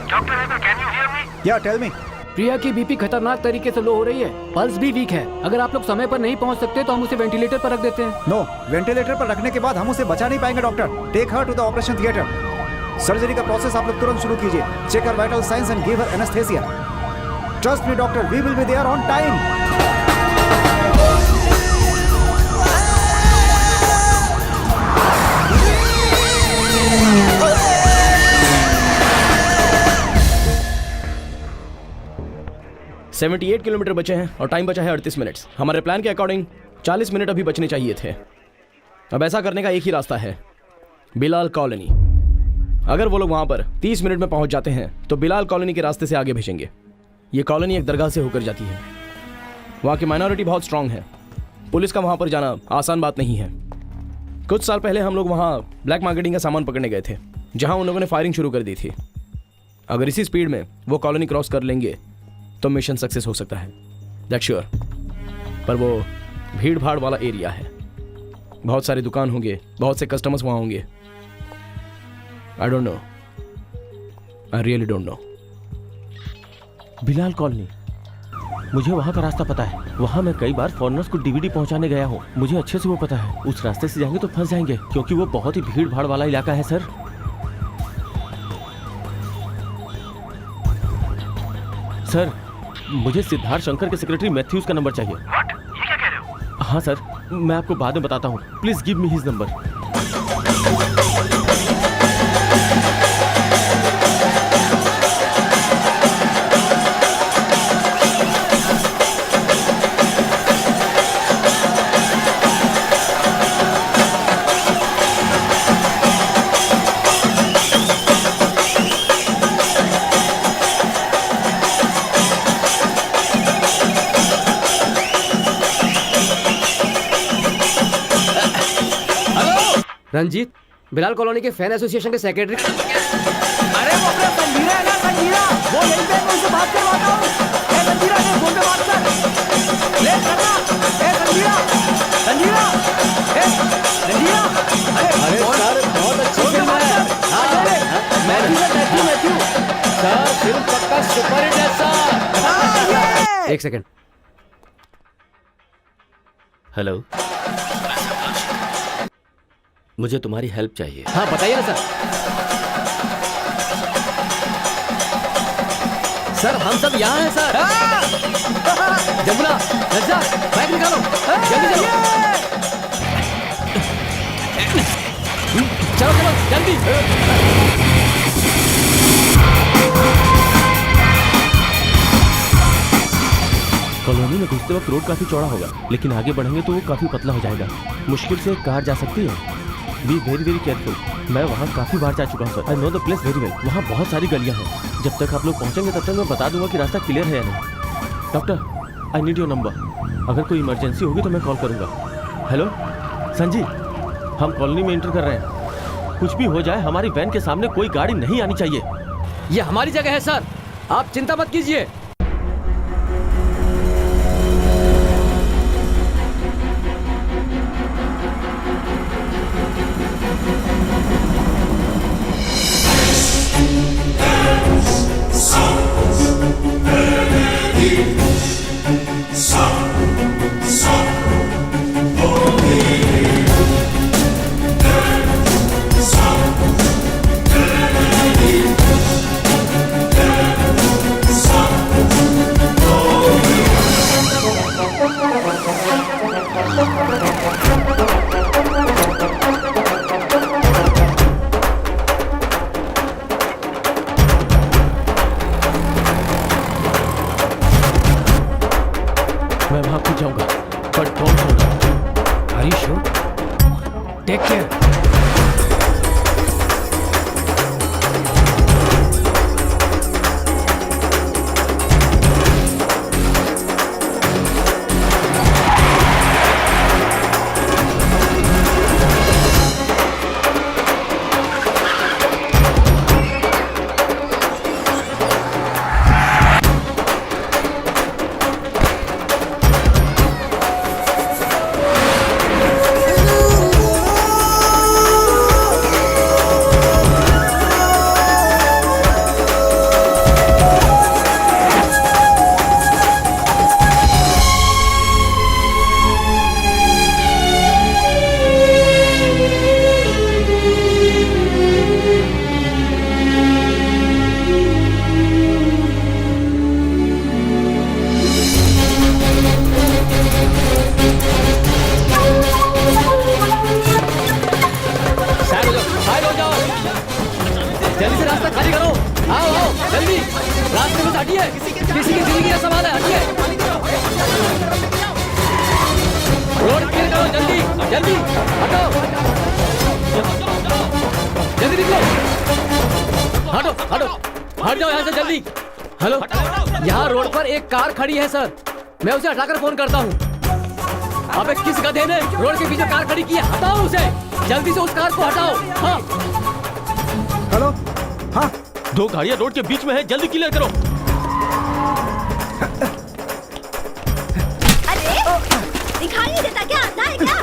Doctor can you hear me? या टेल मी। प्रिया की बीपी खतरनाक तरीके से लो हो रही है, पल्स भी वीक है। अगर आप लोग समय पर नहीं पहुंच सकते तो हम उसे वेंटिलेटर पर रख देते हैं। नो, वेंटिलेटर पर रखने के बाद हम उसे बचा नहीं पाएंगे doctor. Take her to the operation theatre. Surgery का प्रोसेस आप लोग तुरंत शुरू कीजिए। Check her vital science and give her anaesthesia. Trust me doctor, we will be there on time. $78 kilometre बचे हैं और टाइम बचा है 38 मिनट्स। हमारे प्लान के अकॉर्डिंग 40 मिनट अभी बचने चाहिए थे। अब ऐसा करने का एक ही रास्ता है, बिलाल कॉलोनी। अगर वो लोग वहां पर 30 मिनट में पहुंच जाते हैं तो बिलाल कॉलोनी के रास्ते से आगे भेजेंगे। ये कॉलोनी एक दरगाह से होकर जाती है। वहाँ की माइनॉरिटी बहुत स्ट्रांग है। पुलिस का वहाँ पर जाना आसान बात नहीं है। कुछ साल पहले हम लोग वहाँ ब्लैक मार्केटिंग का सामान पकड़ने गए थे, जहाँ उन लोगों ने फायरिंग शुरू कर दी थी। अगर इसी स्पीड में वो कॉलोनी क्रॉस कर लेंगे तो मिशन सक्सेस हो सकता है, दैट्स श्योर। पर वो भीड़ भाड़ वाला एरिया है, बहुत सारे दुकान होंगे, बहुत से कस्टमर्स वहाँ होंगे। आई don't no, I really don't know. Bilal colony, मुझे वहाँ का रास्ता पता है। वहाँ मैं कई बार फॉरेनर्स को डीवीडी पहुँचाने गया हूँ, मुझे अच्छे से वो पता है। उस रास्ते से जाएंगे तो फंस जाएंगे, क्योंकि वो बहुत ही भीड़ भाड़ वाला इलाका है सर। सर, मुझे सिद्धार्थ शंकर के सेक्रेटरी मैथ्यूज का नंबर चाहिए। व्हाट? ये क्या कह रहे हो? हाँ सर, मैं आपको बाद में बताता हूँ। Please give me his number. Ranjit, Bilal colony के फैन एसोसिएशन के सेक्रेटरी। अरे वो अपना संजीरा है ना, संजीरा, वो यहीं पे, मैं उससे बात करवाता हूँ। ए संजीरा, ने फोन पे बात कर, ले करना। ए संजीरा, संजीरा, ए संजीरा, अरे सर बहुत अच्छी फिल्म है। हाँ मैथ्यू सर, फिल्म पक्का सुपर हिट है सर। एक सेकंड। हेलो, मुझे तुम्हारी हेल्प चाहिए। हाँ बताइए ना सर। सर हम सब यहाँ हैं सर। जमुना, रज्जा, बाइक निकालो, जल्दी चलो। चलो चलो जल्दी। कॉलोनी में घुसते वक्त रोड काफी चौड़ा होगा, लेकिन आगे बढ़ेंगे तो वो काफी पतला हो जाएगा। मुश्किल से कार जा सकती है। Be very very careful. मैं वहाँ काफी बार जा चुका हूँ sir. I know the place very well. वहाँ बहुत सारी गलियाँ हैं। जब तक आप लोग पहुँचेंगे तब तक मैं बता दूंगा कि रास्ता क्लियर है या नहीं। Doctor, I need your number. अगर कोई इमरजेंसी होगी तो मैं कॉल करूँगा। हेलो संजीव, हम कॉलोनी में एंटर कर रहे हैं। कुछ भी हो जाए हमारी वैन के सामने कोई गाड़ी नहीं आनी चाहिए। ये हमारी जगह है सर, आप चिंता मत कीजिए। मैं वहाँ खुद जाऊँगा, बट डोंट होगा। Are you sure? Take care. जल्दी से रास्ता खाली करो। आओ आओ जल्दी, रास्ते में से हटिए, किसी की जिंदगी का सवाल है, हटिए। रोड क्लियर करो, जल्दी जल्दी हटो, जल्दी निकलो, हटो हटो, हट जाओ यहाँ से जल्दी। हेलो, यहाँ रोड पर एक कार खड़ी है सर, मैं उसे हटाकर फोन करता हूँ। अबे किस गधे ने रोड के पीछे कार खड़ी की है, हटाओ उसे, जल्दी से उस कार को हटाओ। हाँ हेलो, हाँ 2 गाड़ियाँ रोड के बीच में है, जल्दी क्लियर करो। अरे दिखाई नहीं देता क्या, आता है क्या?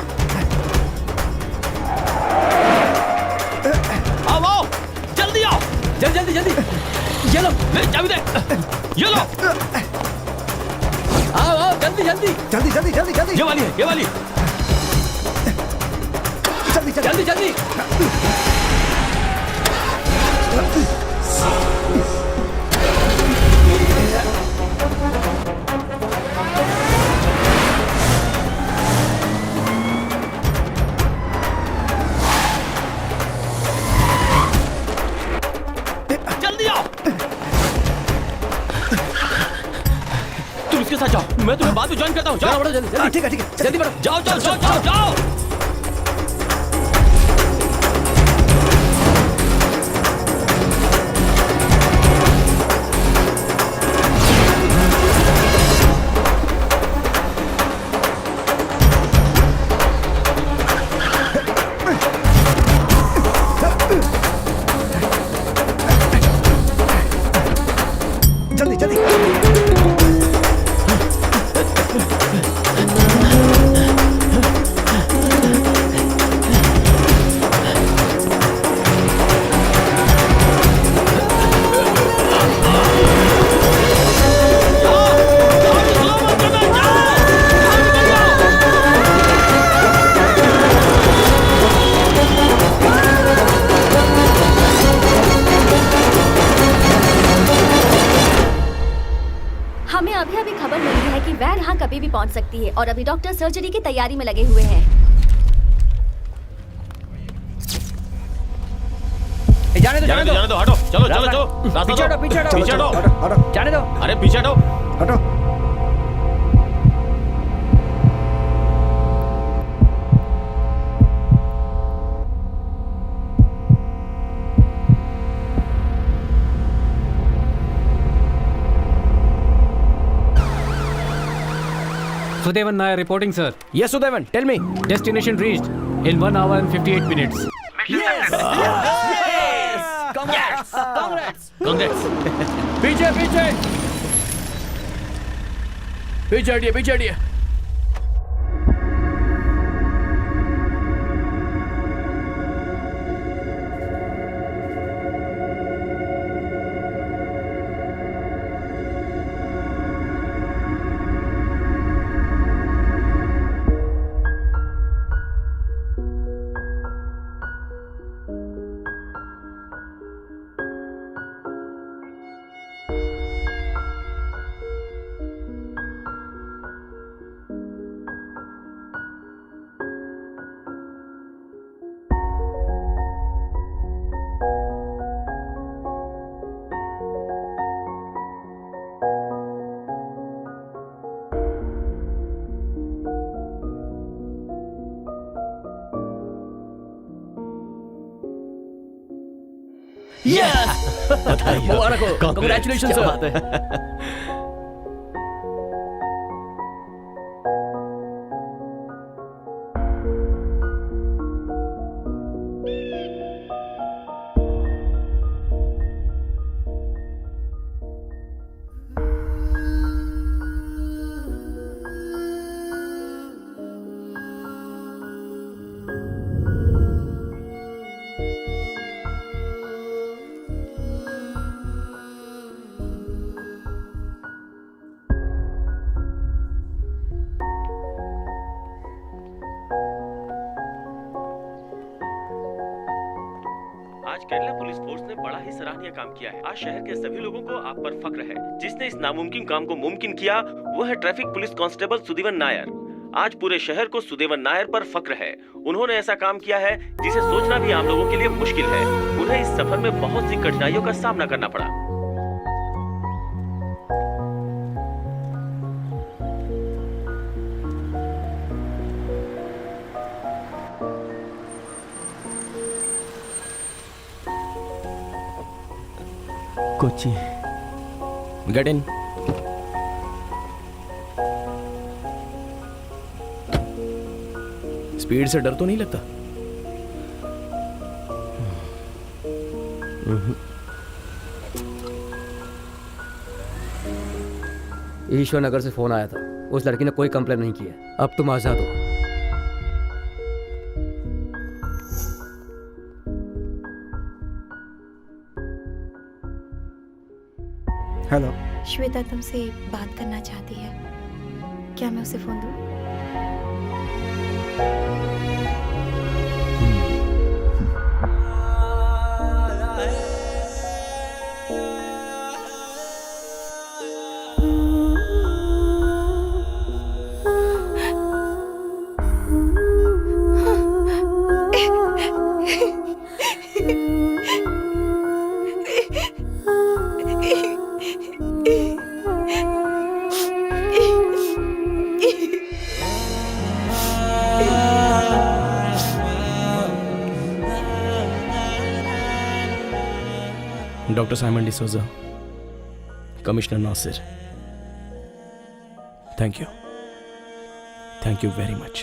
आओ आओ, जल्दी आओ, जल्दी जल्दी जल्दी, ये लो, ले चाबी दे, ये लो, आओ आओ जल्दी जल्दी जल्दी जल्दी जल्दी जल्दी, ये वाली है, ये वाली, जल्दी जल्दी जल्दी। जल्दी आओ। तुम इसके साथ जाओ, मैं तुम्हें बाद में ज्वाइन करता हूँ। जाओ बढ़ो जल्दी जल्दी, ठीक है जल्दी बढ़ो, जाओ जाओ जाओ जाओ जाओ। बांध सकती है और अभी डॉक्टर सर्जरी की तैयारी में लगे हुए हैं। जाने दो, जाने दो, हटो, चलो चलो चलो, रास्ता पीछे दो, हटो, पीछे हटो, पीछे हटो, हटो जाने दो। अरे पीछे हटो। हटो। Sudevan Nair reporting, sir. Yes, Sudevan, tell me. Destination reached in 1 hour and 58 minutes. Congrats! Congrats! Congress. पीछे पीछे पीछे हटिए, पीछे हटिए। मुबारक हो, congratulations, क्या sir. बात है। आज केरला पुलिस फोर्स ने बड़ा ही सराहनीय काम किया है। आज शहर के सभी लोगों को आप पर फख्र है। जिसने इस नामुमकिन काम को मुमकिन किया वो है ट्रैफिक पुलिस कांस्टेबल सुदेवन नायर। आज पूरे शहर को सुदेवन नायर पर फख्र है। उन्होंने ऐसा काम किया है जिसे सोचना भी आम लोगों के लिए मुश्किल है। उन्हें इस सफर में बहुत सी कठिनाइयों का सामना करना पड़ा। कोची। Get in. स्पीड से डर तो नहीं लगता? ईश्वर नगर से फोन आया था। उस लड़की ने कोई कंप्लेन नहीं की है। अब तुम आजाद हो। हेलो। श्वेता तुमसे बात करना चाहती है, क्या मैं उसे फोन दूं? Dr. Simon D'Souza, Commissioner Nasir. Thank you. Thank you very much.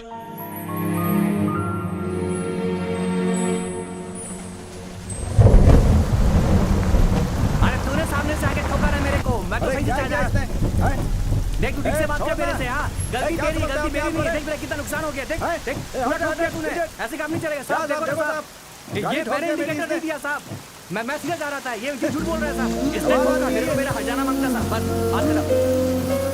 अरे तूने सामने से आके ठोका ना मेरे को, मैं तो सही से चला जा। देख तू ठीक से बात कर मेरे से। हाँ, गलती मेरी नहीं है। देख मेरा कितना नुकसान हो गया। देख देख पूरा ठोक दिया तूने। ऐसे काम नहीं चलेगा साहब। देखो साहब, ये मैंने इंडिकेटर नहीं दिया साहब। मैं सीधा जा रहा था। ये झूठ बोल रहा है साहब। इसने मेरे को मेरा हर्जाना मांगता साहब। बस बात खत्म।